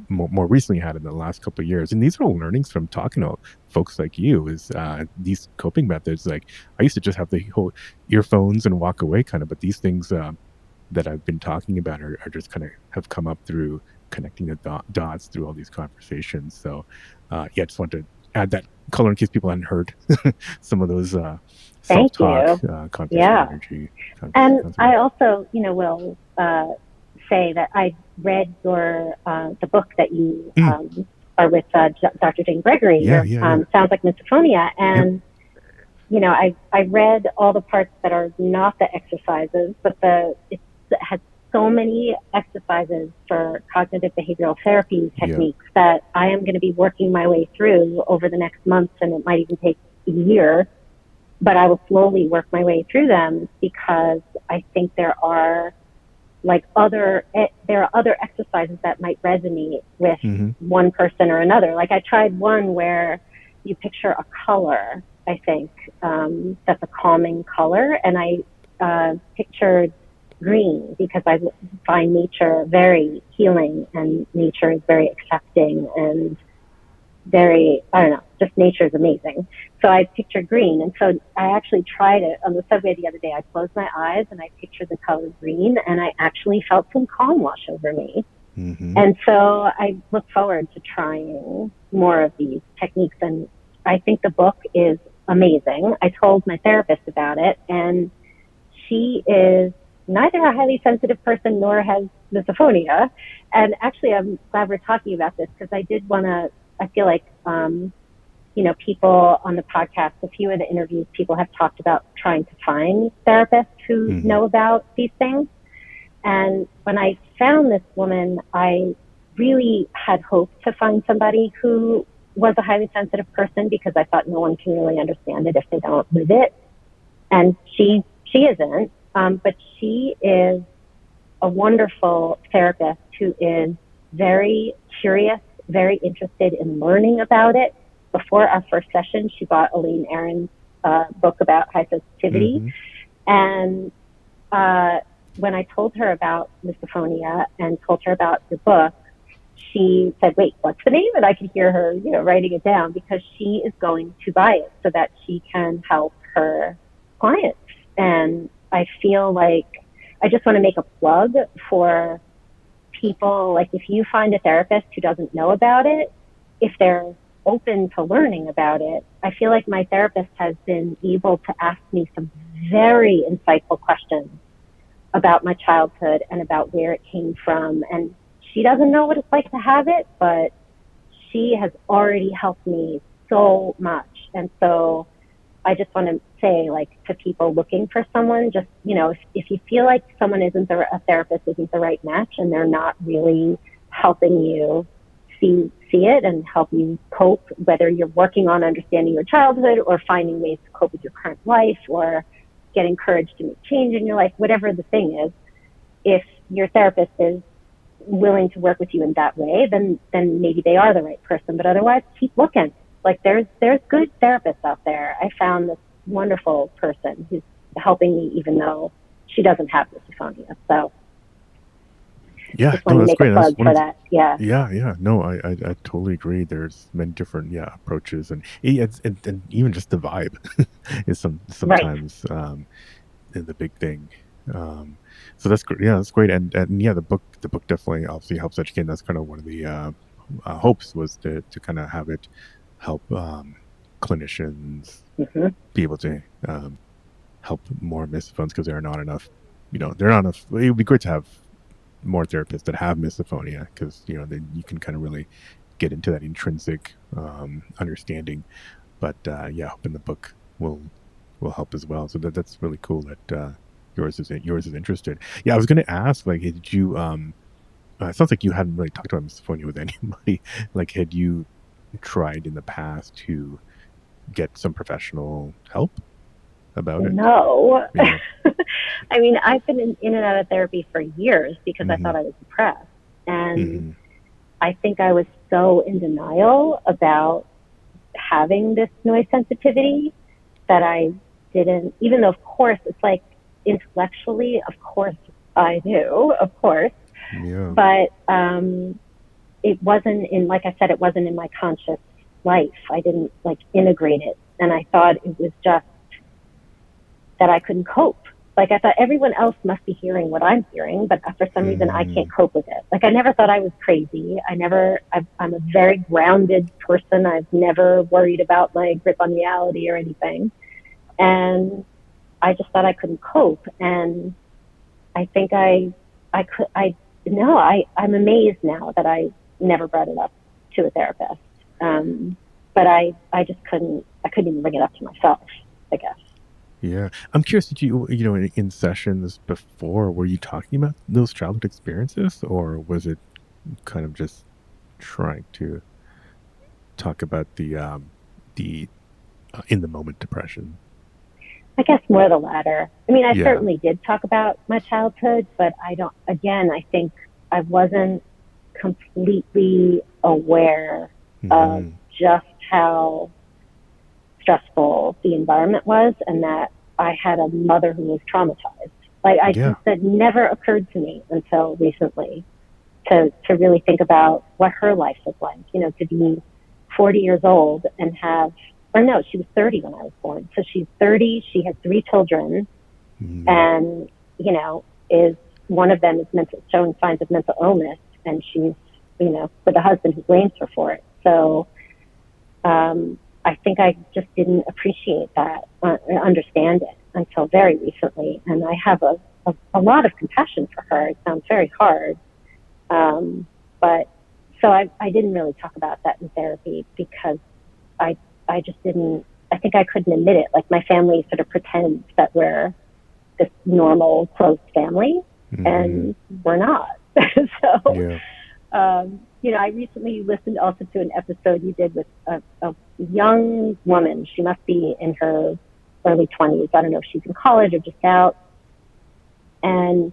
more recently had in the last couple of years. And these are all learnings from talking to folks like you, is these coping methods. Like I used to just have the whole earphones and walk away kind of, but these things that I've been talking about are just kind of have come up through connecting the dots through all these conversations. So yeah, just want to add that color in case people hadn't heard some of those self-talk, conservation of energy. And I also, will say that I read your the book that you are with Dr. Jane Gregory. Sounds like Misophonia, and I read all the parts that are not the exercises, but it has so many exercises for cognitive behavioral therapy techniques that I am going to be working my way through over the next month, and it might even take a year, but I will slowly work my way through them, because I think there are like there are other exercises that might resonate with Mm-hmm. one person or another. Like I tried one where you picture a color, I think, that's a calming color, and I pictured green because I find nature very healing, and nature is very accepting and very, I don't know, just nature is amazing. So I pictured green. And so I actually tried it on the subway the other day. I closed my eyes and I pictured the color green, and I actually felt some calm wash over me. Mm-hmm. And so I look forward to trying more of these techniques. And I think the book is amazing. I told my therapist about it, and she is neither a highly sensitive person nor has misophonia. And actually, I'm glad we're talking about this because I did want to, I feel like, people on the podcast, a few of the interviews, people have talked about trying to find therapists who Mm-hmm. know about these things. And when I found this woman, I really had hoped to find somebody who was a highly sensitive person, because I thought no one can really understand it if they don't live it. And she isn't, but she is a wonderful therapist who is very curious, very interested in learning about it. Before our first session, she bought Elaine Aron's book about high sensitivity. Mm-hmm. And when I told her about misophonia and told her about the book, she said, "Wait, what's the name?" And I could hear her, writing it down, because she is going to buy it so that she can help her clients. And I feel like I just want to make a plug for people. Like, if you find a therapist who doesn't know about it, if they're open to learning about it, I feel like my therapist has been able to ask me some very insightful questions about my childhood and about where it came from. And she doesn't know what it's like to have it, but she has already helped me so much. And so I just want to say, like, to people looking for someone, just, if you feel like someone a therapist isn't the right match, and they're not really helping you see it and help you cope, whether you're working on understanding your childhood or finding ways to cope with your current life or getting courage to make change in your life, whatever the thing is, if your therapist is willing to work with you in that way, then maybe they are the right person. But otherwise, keep looking. Like, there's good therapists out there. I found this wonderful person who's helping me, even though she doesn't have misophonia. So Yeah, just no, want to that's make a great. That's plug one for of the, that. Yeah. yeah. No, I totally agree. There's many different approaches, and and even just the vibe is Right. sometimes the big thing. Um, so that's great. Yeah, that's great. And yeah, the book definitely obviously helps educate. And that's kind of one of the hopes, was to kind of have it help clinicians Mm-hmm. be able to help more misophones, because there are not enough. There are not enough. It would be great to have more therapists that have misophonia, because then you can kind of really get into that intrinsic understanding. But yeah, hoping the book will help as well. So that's really cool that yours is interested. Yeah, I was going to ask, like, did you it sounds like you hadn't really talked about misophonia with anybody. Like, had you tried in the past to get some professional help about it? No. Yeah. I mean, I've been in and out of therapy for years because I Mm-hmm. thought I was depressed. And Mm-hmm. I think I was so in denial about having this noise sensitivity that I didn't, even though, of course, it's like intellectually, of course, I knew, of course, Yeah. but it wasn't in, like I said, it wasn't in my conscious life. I didn't like integrate it. And I thought it was just that I couldn't cope. Like, I thought everyone else must be hearing what I'm hearing, but for some reason I Mm-hmm. can't cope with it. Like, I never thought I was crazy. I'm a very grounded person. I've never worried about my grip on reality or anything. And I just thought I couldn't cope. And I think I could, I, no, I'm amazed now that I never brought it up to a therapist. But I just I couldn't even bring it up to myself, I guess. Yeah, I'm curious. Did in sessions before, were you talking about those childhood experiences, or was it kind of just trying to talk about the in the moment depression? I guess more the latter. I mean, I Yeah. certainly did talk about my childhood, but again, I think I wasn't completely aware of Hmm. just how stressful the environment was and that I had a mother who was traumatized. Like Yeah. that never occurred to me until recently to really think about what her life was like, to be 40 years old and have, or no, she was 30 when I was born. So she's 30, she has three children, Yeah. and, is one of them is showing signs of mental illness, and she's, with a husband who blames her for it. So I think I just didn't appreciate that, understand it until very recently. And I have a lot of compassion for her. It sounds very hard. Um, but so I didn't really talk about that in therapy because I, I just didn't, I think I couldn't admit it. Like my family sort of pretends that we're this normal, close family, Hmm. and we're not. So, Yeah. I recently listened also to an episode you did with a young woman. She must be in her early 20s. I don't know if she's in college or just out. And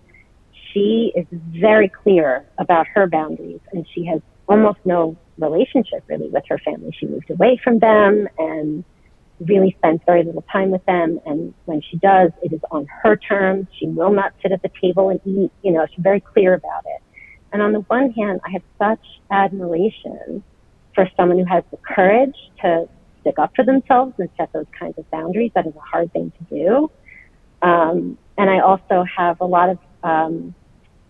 she is very clear about her boundaries, and she has almost no relationship really with her family. She moved away from them and really spends very little time with them. And when she does, it is on her terms. She will not sit at the table and eat. She's very clear about it. And on the one hand, I have such admiration for someone who has the courage to stick up for themselves and set those kinds of boundaries. That is a hard thing to do. And I also have a lot of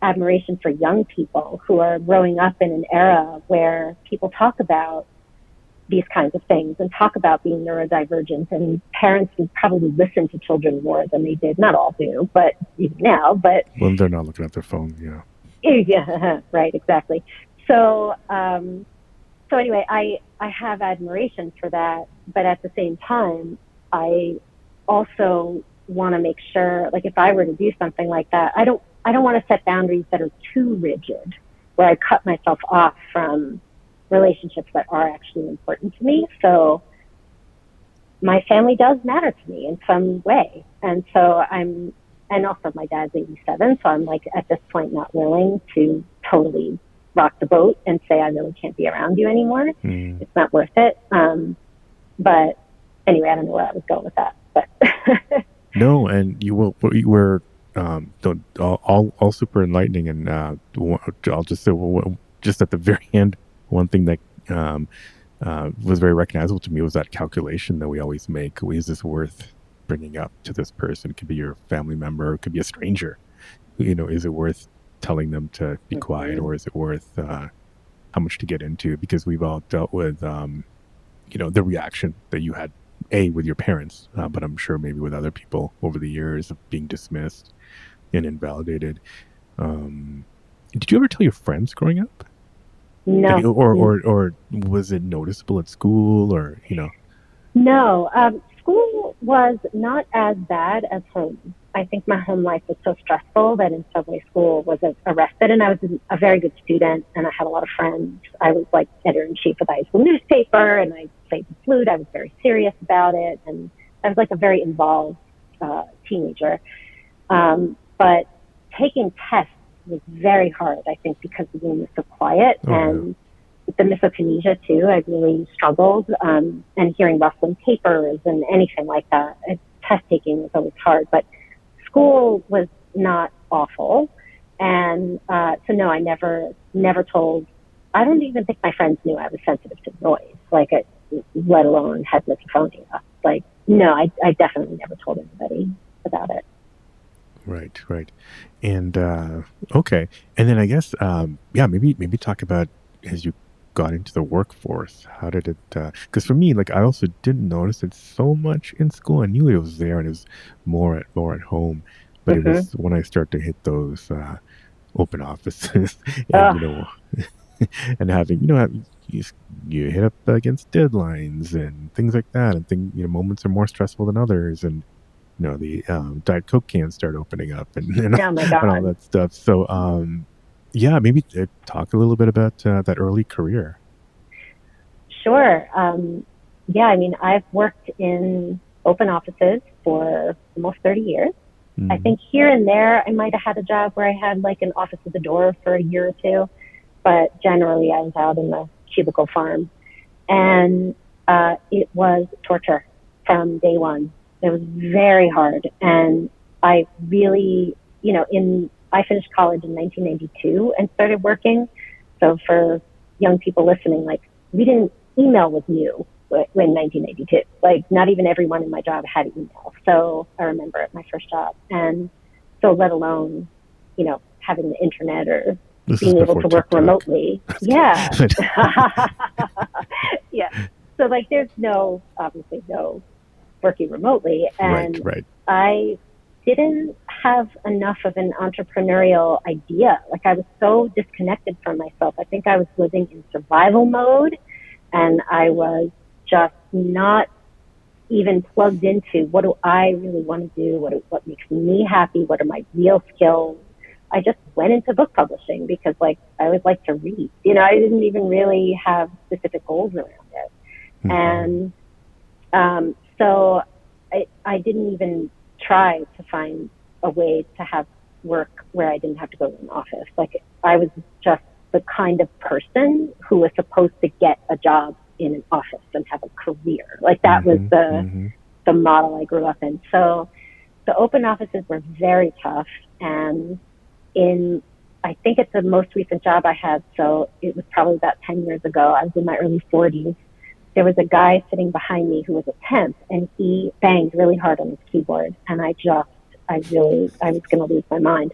admiration for young people who are growing up in an era where people talk about these kinds of things and talk about being neurodivergent, and parents would probably listen to children more than they did. Not all do, but even now, but When they're not looking at their phone. Yeah. yeah, right, exactly. So, so anyway, I have admiration for that, but at the same time, I also want to make sure, like if I were to do something like that, I don't want to set boundaries that are too rigid, where I cut myself off from relationships that are actually important to me. So my family does matter to me in some way, and so and also my dad's 87, so I'm like at this point not willing to totally rock the boat and say I really can't be around you anymore. Mm. It's not worth it. But anyway, I don't know where I was going with that, but No, and you were all super enlightening, and I'll just say just at the very end, one thing that um, was very recognizable to me was that calculation that we always make. Is this worth bringing up to this person? It could be your family member, it could be a stranger. Is it worth telling them to be quiet, mm-hmm. or is it worth how much to get into? Because we've all dealt with the reaction that you had with your parents, but I'm sure maybe with other people over the years of being dismissed and invalidated. um did you ever tell your friends growing up, like, No, or was it noticeable at school, or no. School was not as bad as home. I think my home life was so stressful that in some way school was arrested. And I was a very good student, and I had a lot of friends. I was like editor in chief of the high school newspaper, and I played the flute. I was very serious about it, and I was like a very involved teenager. But taking tests was very hard, I think, because the room was so quiet. oh yeah. And with the Misophonia too, I really struggled. And hearing rustling papers and anything like that, test taking was always hard. But school was not awful. And so no, I never told. I don't even think my friends knew I was sensitive to noise, let alone had misophonia. Like, no, I definitely never told anybody about it. Right, right. And okay. And then I guess yeah, maybe talk about as you got into the workforce, how did it because for me, like, I also didn't notice it so much in school. I knew it was there, and it was more at home, but it Mm-hmm. was when I start to hit those open offices and Ugh, and having you, you hit up against deadlines and things like that, and moments are more stressful than others, and the Diet Coke cans start opening up, and oh my and all God. that stuff. So yeah, maybe talk a little bit about that early career. Sure. Yeah, I mean, I've worked in open offices for almost 30 years. I Mm-hmm. think here and there, I might have had a job where I had like an office at the door for a year or two, but generally I was out in the cubicle farm. And it was torture from day one. It was very hard. And I really, I finished college in 1992 and started working. So for young people listening, like, we didn't, email was new in 1982. Like, not even everyone in my job had email. So I remember it, my first job. And so let alone, having the internet or This is being able before to work TikTok. remotely. Yeah. Yeah. So like there's obviously no working remotely. Right, And right. I didn't have enough of an entrepreneurial idea. Like, I was so disconnected from myself. I think I was living in survival mode, and I was just not even plugged into what do I really want to do, what makes me happy, what are my real skills. I just went into book publishing because, like, I always liked to read. I didn't even really have specific goals around it. Mm-hmm. And so I didn't even try to find a way to have work where I didn't have to go to an office. Like, I was just the kind of person who was supposed to get a job in an office and have a career. Like, that was Mm-hmm. the Mm-hmm. the model I grew up in. So the open offices were very tough. And I think it's the most recent job I had. So it was probably about 10 years ago. I was in my early 40s. There was a guy sitting behind me who was a temp, and he banged really hard on his keyboard. And I was going to lose my mind.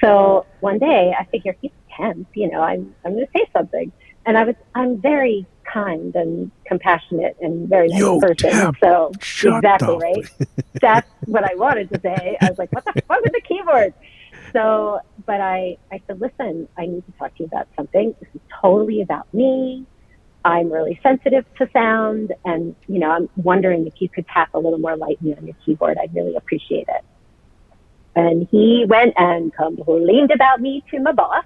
So one day I figured, he's a temp, I'm going to say something. And I'm very kind and compassionate and very nice Yo, person. Tab, So shut exactly up. right. That's what I wanted to say. I was like, what the fuck with the keyboard? So, but I said, listen, I need to talk to you about something. This is totally about me. I'm really sensitive to sound, and I'm wondering if you could tap a little more lightly on your keyboard. I'd really appreciate it. And he went and complained about me to my boss.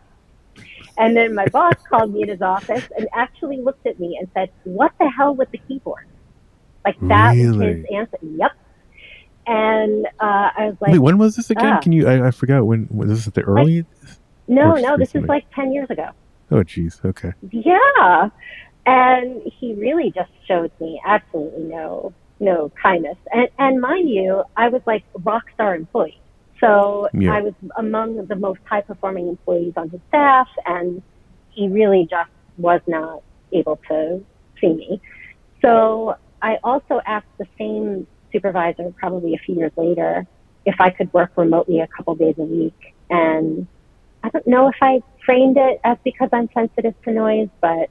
And then my boss called me in his office and actually looked at me and said, "What the hell with the keyboard?" Like, that was his Really? answer. Yep. And I was Wait, like, when was this again? ah, Can you? I forgot when. Was this at the like, early or no, just no, this is recently? like 10 years ago. Oh, geez. Okay. Yeah. And he really just showed me absolutely no kindness. And mind you, I was like a rock star employee. So Yeah. I was among the most high performing employees on his staff, and he really just was not able to see me. So I also asked the same supervisor probably a few years later if I could work remotely a couple days a week. And I don't know if I framed it as because I'm sensitive to noise, but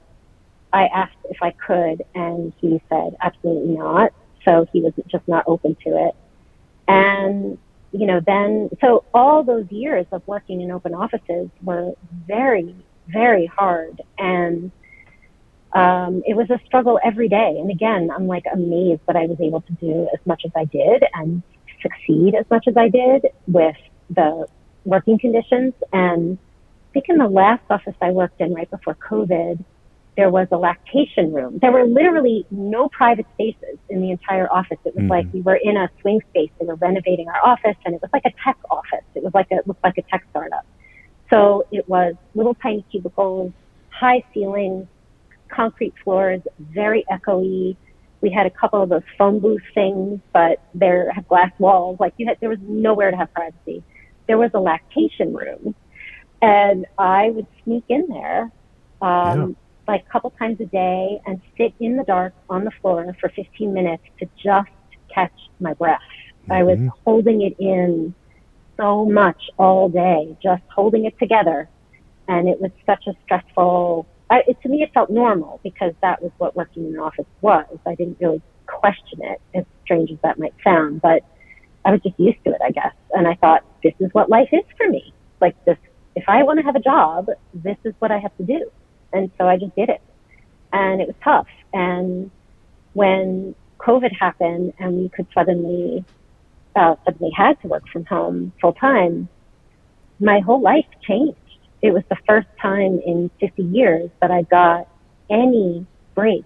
I asked if I could, and he said absolutely not. So he was just not open to it. And, so all those years of working in open offices were very, very hard. And it was a struggle every day. And again, I'm like amazed that I was able to do as much as I did and succeed as much as I did with the working conditions. And I think in the last office I worked in right before COVID, there was a lactation room. There were literally no private spaces in the entire office. It was like Mm-hmm. we were in a swing space. They were renovating our office, and it was like a tech office. It looked like a tech startup. So it was little tiny cubicles, high ceilings, concrete floors, very echoey. We had a couple of those phone booth things, but there had glass walls. Like, there was nowhere to have privacy. There was a lactation room, and I would sneak in there, Yeah. like a couple times a day, and sit in the dark on the floor for 15 minutes to just catch my breath. I was Mm-hmm. holding it in so much all day, just holding it together. And it was such a stressful, to me, it felt normal because that was what working in an office was. I didn't really question it, as strange as that might sound, but I was just used to it, I guess. And I thought, this is what life is for me. Like, this, if I want to have a job, this is what I have to do. And so I just did it. And it was tough. And when COVID happened and we could suddenly had to work from home full time, my whole life changed. It was the first time in 50 years that I got any break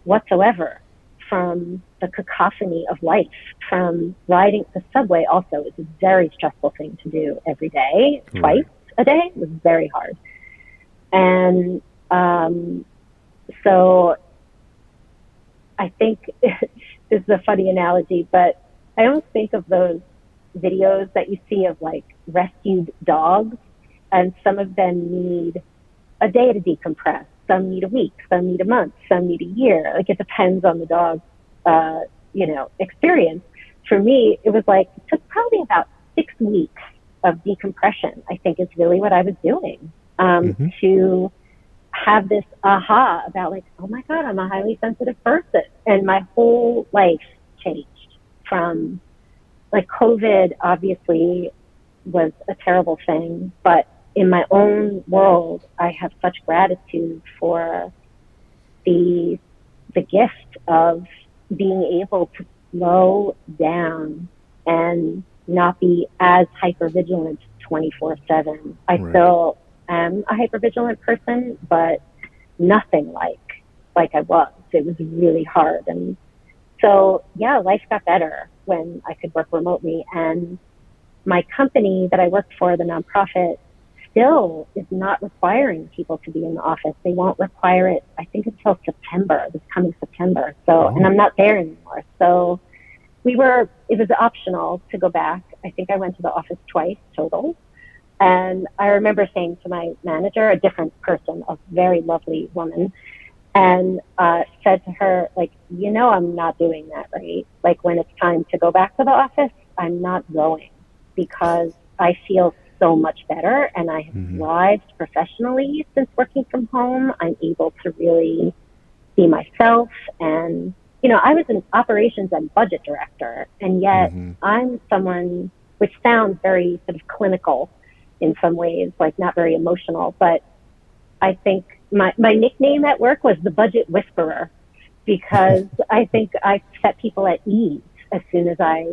whatsoever from the cacophony of life, from riding the subway. Also, it's a very stressful thing to do every day, twice Right. a day. It was very hard. And so I think this is a funny analogy, but I almost think of those videos that you see of like rescued dogs, and some of them need a day to decompress, some need a week, some need a month, some need a year. Like it depends on the dog's, experience. For me, it was like it took probably about 6 weeks of decompression. I think is really what I was doing, Mm-hmm. to have this aha about like, oh my God, I'm a highly sensitive person. And my whole life changed from like COVID obviously was a terrible thing, but in my own world, I have such gratitude for the the gift of being able to slow down and not be as hypervigilant 24/7. I Right. still am a hypervigilant person, but nothing like I was. It was really hard, and so yeah, life got better when I could work remotely. And my company that I worked for, the nonprofit, still is not requiring people to be in the office. They won't require it, I think, until September, this coming September. So, and Oh. I'm not there anymore. So it was optional to go back. I think I went to the office twice total. And I remember saying to my manager, a different person, a very lovely woman, and said to her, like, I'm not doing that, right? Like, when it's time to go back to the office, I'm not going because I feel so much better and I have Mm-hmm. thrived professionally since working from home. I'm able to really be myself. And, I was an operations and budget director, and yet Mm-hmm. I'm someone which sounds very sort of clinical in some ways, like not very emotional, but I think my nickname at work was the budget whisperer because I think I set people at ease as soon as I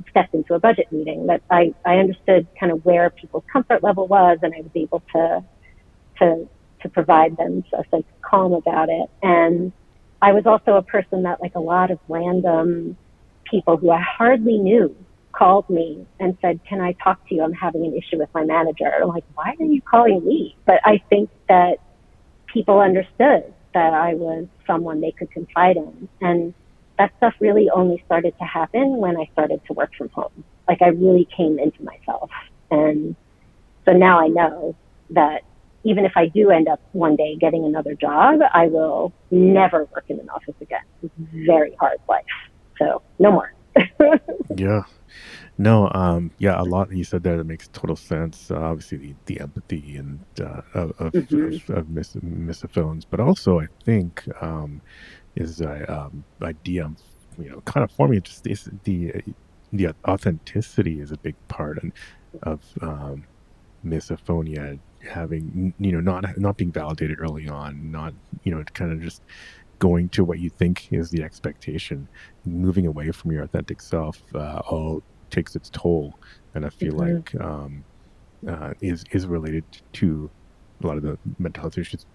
stepped into a budget meeting. That I understood kind of where people's comfort level was, and I was able to to provide them a sense of calm about it. And I was also a person that, like a lot of random people who I hardly knew, called me and said, "Can I talk to you? I'm having an issue with my manager." I'm like, "Why are you calling me?" But I think that people understood that I was someone they could confide in. And that stuff really only started to happen when I started to work from home. Like I really came into myself. And so now I know that even if I do end up one day getting another job, I will never work in an office again. It's a very hard life. So no more. Yeah. No, yeah, a lot you said there that makes total sense. Obviously, the empathy and Mm-hmm. of misophones, but also I think is a idea of kind of forming just is the authenticity is a big part and of misophonia having not being validated early on, not kind of just going to what you think is the expectation, moving away from your authentic self, all takes its toll. And I feel Mm-hmm. like is related to a lot of the mental health issues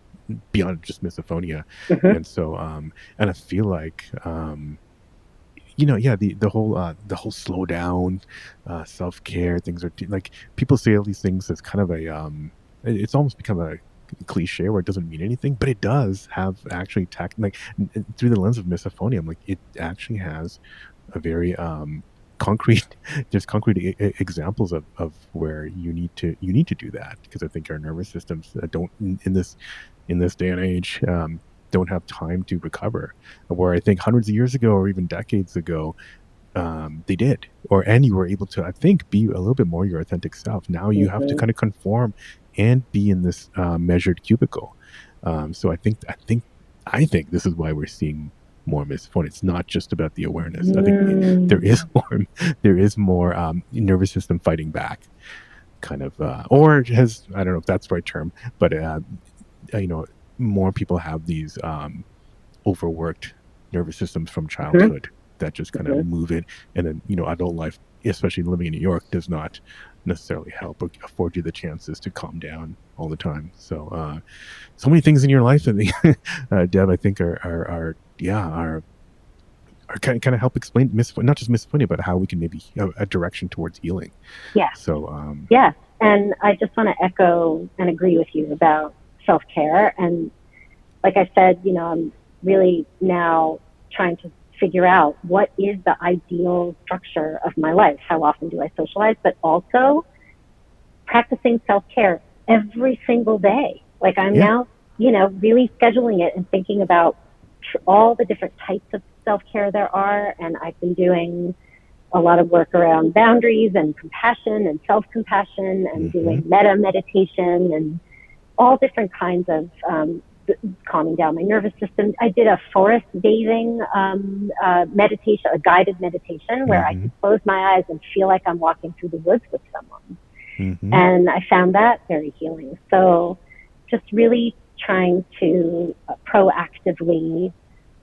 beyond just misophonia. Mm-hmm. And so, and I feel like, yeah, the whole slow down, self care things are like people say all these things as kind of a it's almost become a cliche where it doesn't mean anything, but it does have actually like through the lens of misophonia. I'm like it actually has a very concrete there's concrete examples of where you need to do that because I think our nervous systems don't in this day and age don't have time to recover, where I think hundreds of years ago or even decades ago they did, and you were able to, I think, be a little bit more your authentic self. Now you have to Mm-hmm. kind of conform and be in this measured cubicle. So I think this is why we're seeing more misophonia. It's not just about the awareness. I think there is Mm-hmm. more, there is more nervous system fighting back, kind of, or has I don't know if that's the right term, but you know, more people have these overworked nervous systems from childhood that just kind of Mm-hmm. move it. And then, adult life, especially living in New York, does not necessarily help or afford you the chances to calm down all the time. So, so many things in your life, I think, Deb, I think are yeah, are. or kind of help explain not just misophonia, but how we can maybe a direction towards healing. Yeah. So, yes. And I just want to echo and agree with you about self-care. And like I said, I'm really now trying to figure out what is the ideal structure of my life. How often do I socialize? But also practicing self-care every single day. Like I'm now, really scheduling it and thinking about all the different types of self-care there are. And I've been doing a lot of work around boundaries and compassion and self-compassion and doing metta meditation and all different kinds of calming down my nervous system. I did a forest bathing meditation, a guided meditation where I could close my eyes and feel like I'm walking through the woods with someone. And I found that very healing. So just really trying to proactively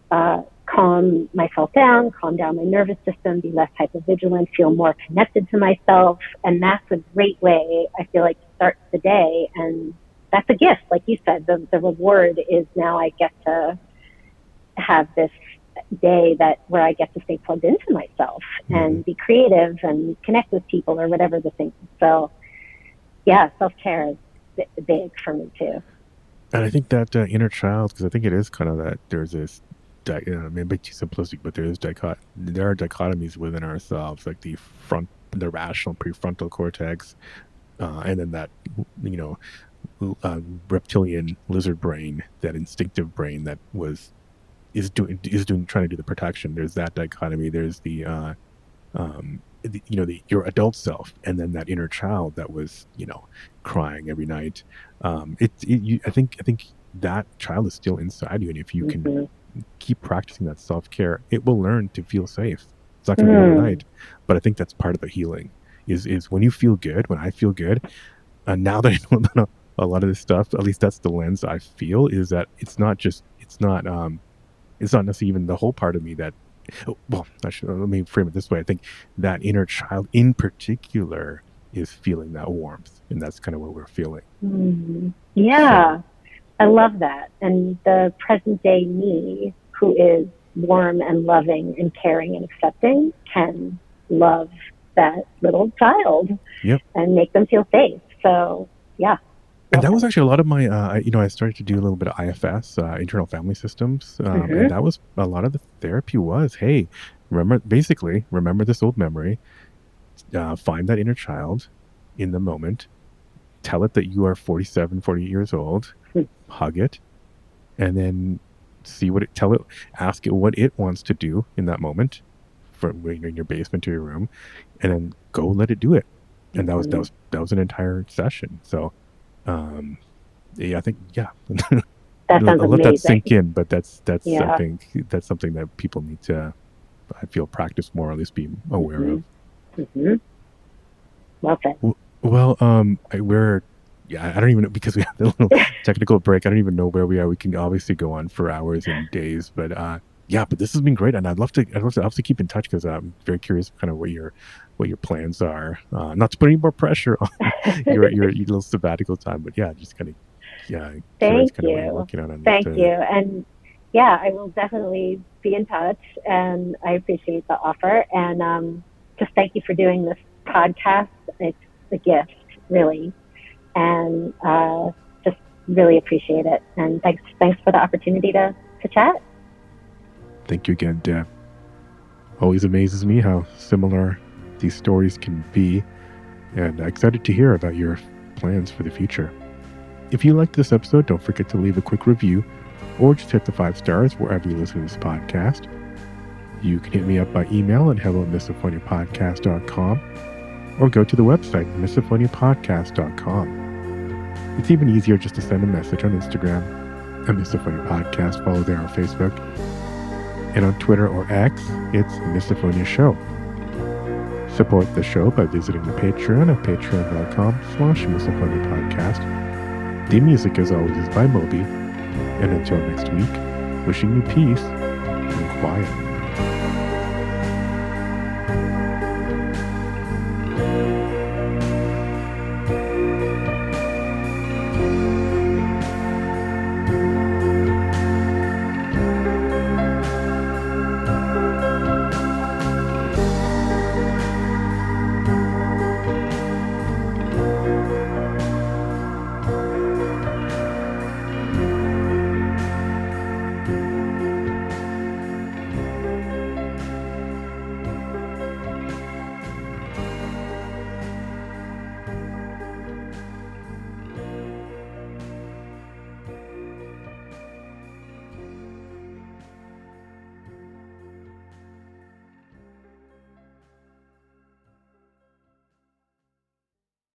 calm myself down, calm down my nervous system, be less hypervigilant, feel more connected to myself. And that's a great way, I feel like, to start the day. And that's a gift. Like you said, the reward is now I get to have this day where I get to stay plugged into myself and be creative and connect with people or whatever the thing is. So yeah, self-care is big for me too. And I think that inner child, because I think it is kind of that there's this, maybe too simplistic, but there are dichotomies within ourselves, like the rational prefrontal cortex, and then that, reptilian lizard brain, that instinctive brain that is trying to do the protection. There's that dichotomy. There's your adult self, and then that inner child that was, crying every night. I think that child is still inside you, and if you can keep practicing that self-care, it will learn to feel safe. It's not going to be overnight, but I think that's part of the healing. Is when you feel good, when I feel good, and now that I know a lot of this stuff, at least that's the lens I feel, is that it's not necessarily even the whole part of me that. Well, let me frame it this way. I think that inner child in particular is feeling that warmth, and that's kind of what we're feeling. Yeah, so, I love that. And the present day me, who is warm and loving and caring and accepting, can love that little child and make them feel safe. So, yeah. And that was actually a lot of my, I started to do a little bit of IFS, internal family systems. And that was a lot of the therapy was, hey, remember this old memory, find that inner child in the moment, tell it that you are 47, 48 years old, hug it, and then ask it what it wants to do in that moment when you're in your basement or your room, and then go let it do it. And that was an entire session. So, I think, that sounds I'll let amazing. that sink in, but that's I think that's something that people need to, I feel, practice more, or at least be aware of. Love it. Well, I don't even know, because we have the little technical break. I don't even know where we are. We can obviously go on for hours and days, but but this has been great, and I'd love to obviously keep in touch, because I'm very curious kind of what your plans are. Not to put any more pressure on your little sabbatical time, but just kind of Thank kind you. of what you're working on. Thank you, and I will definitely be in touch, and I appreciate the offer, and just thank you for doing this podcast. It's a gift, really, and just really appreciate it. And thanks for the opportunity to chat. Thank you again, Deb. Always amazes me how similar these stories can be, and I'm excited to hear about your plans for the future. If you liked this episode, don't forget to leave a quick review, or just hit the 5 stars wherever you listen to this podcast. You can hit me up by email at hello@misophoniapodcast.com, or go to the website misophoniapodcast.com. It's even easier just to send a message on Instagram at Misophonia Podcast. Follow there on Facebook. And on Twitter or X, it's Misophonia Show. Support the show by visiting the Patreon at patreon.com/Misophonia Podcast. The music, as always, is by Moby. And until next week, wishing you peace and quiet.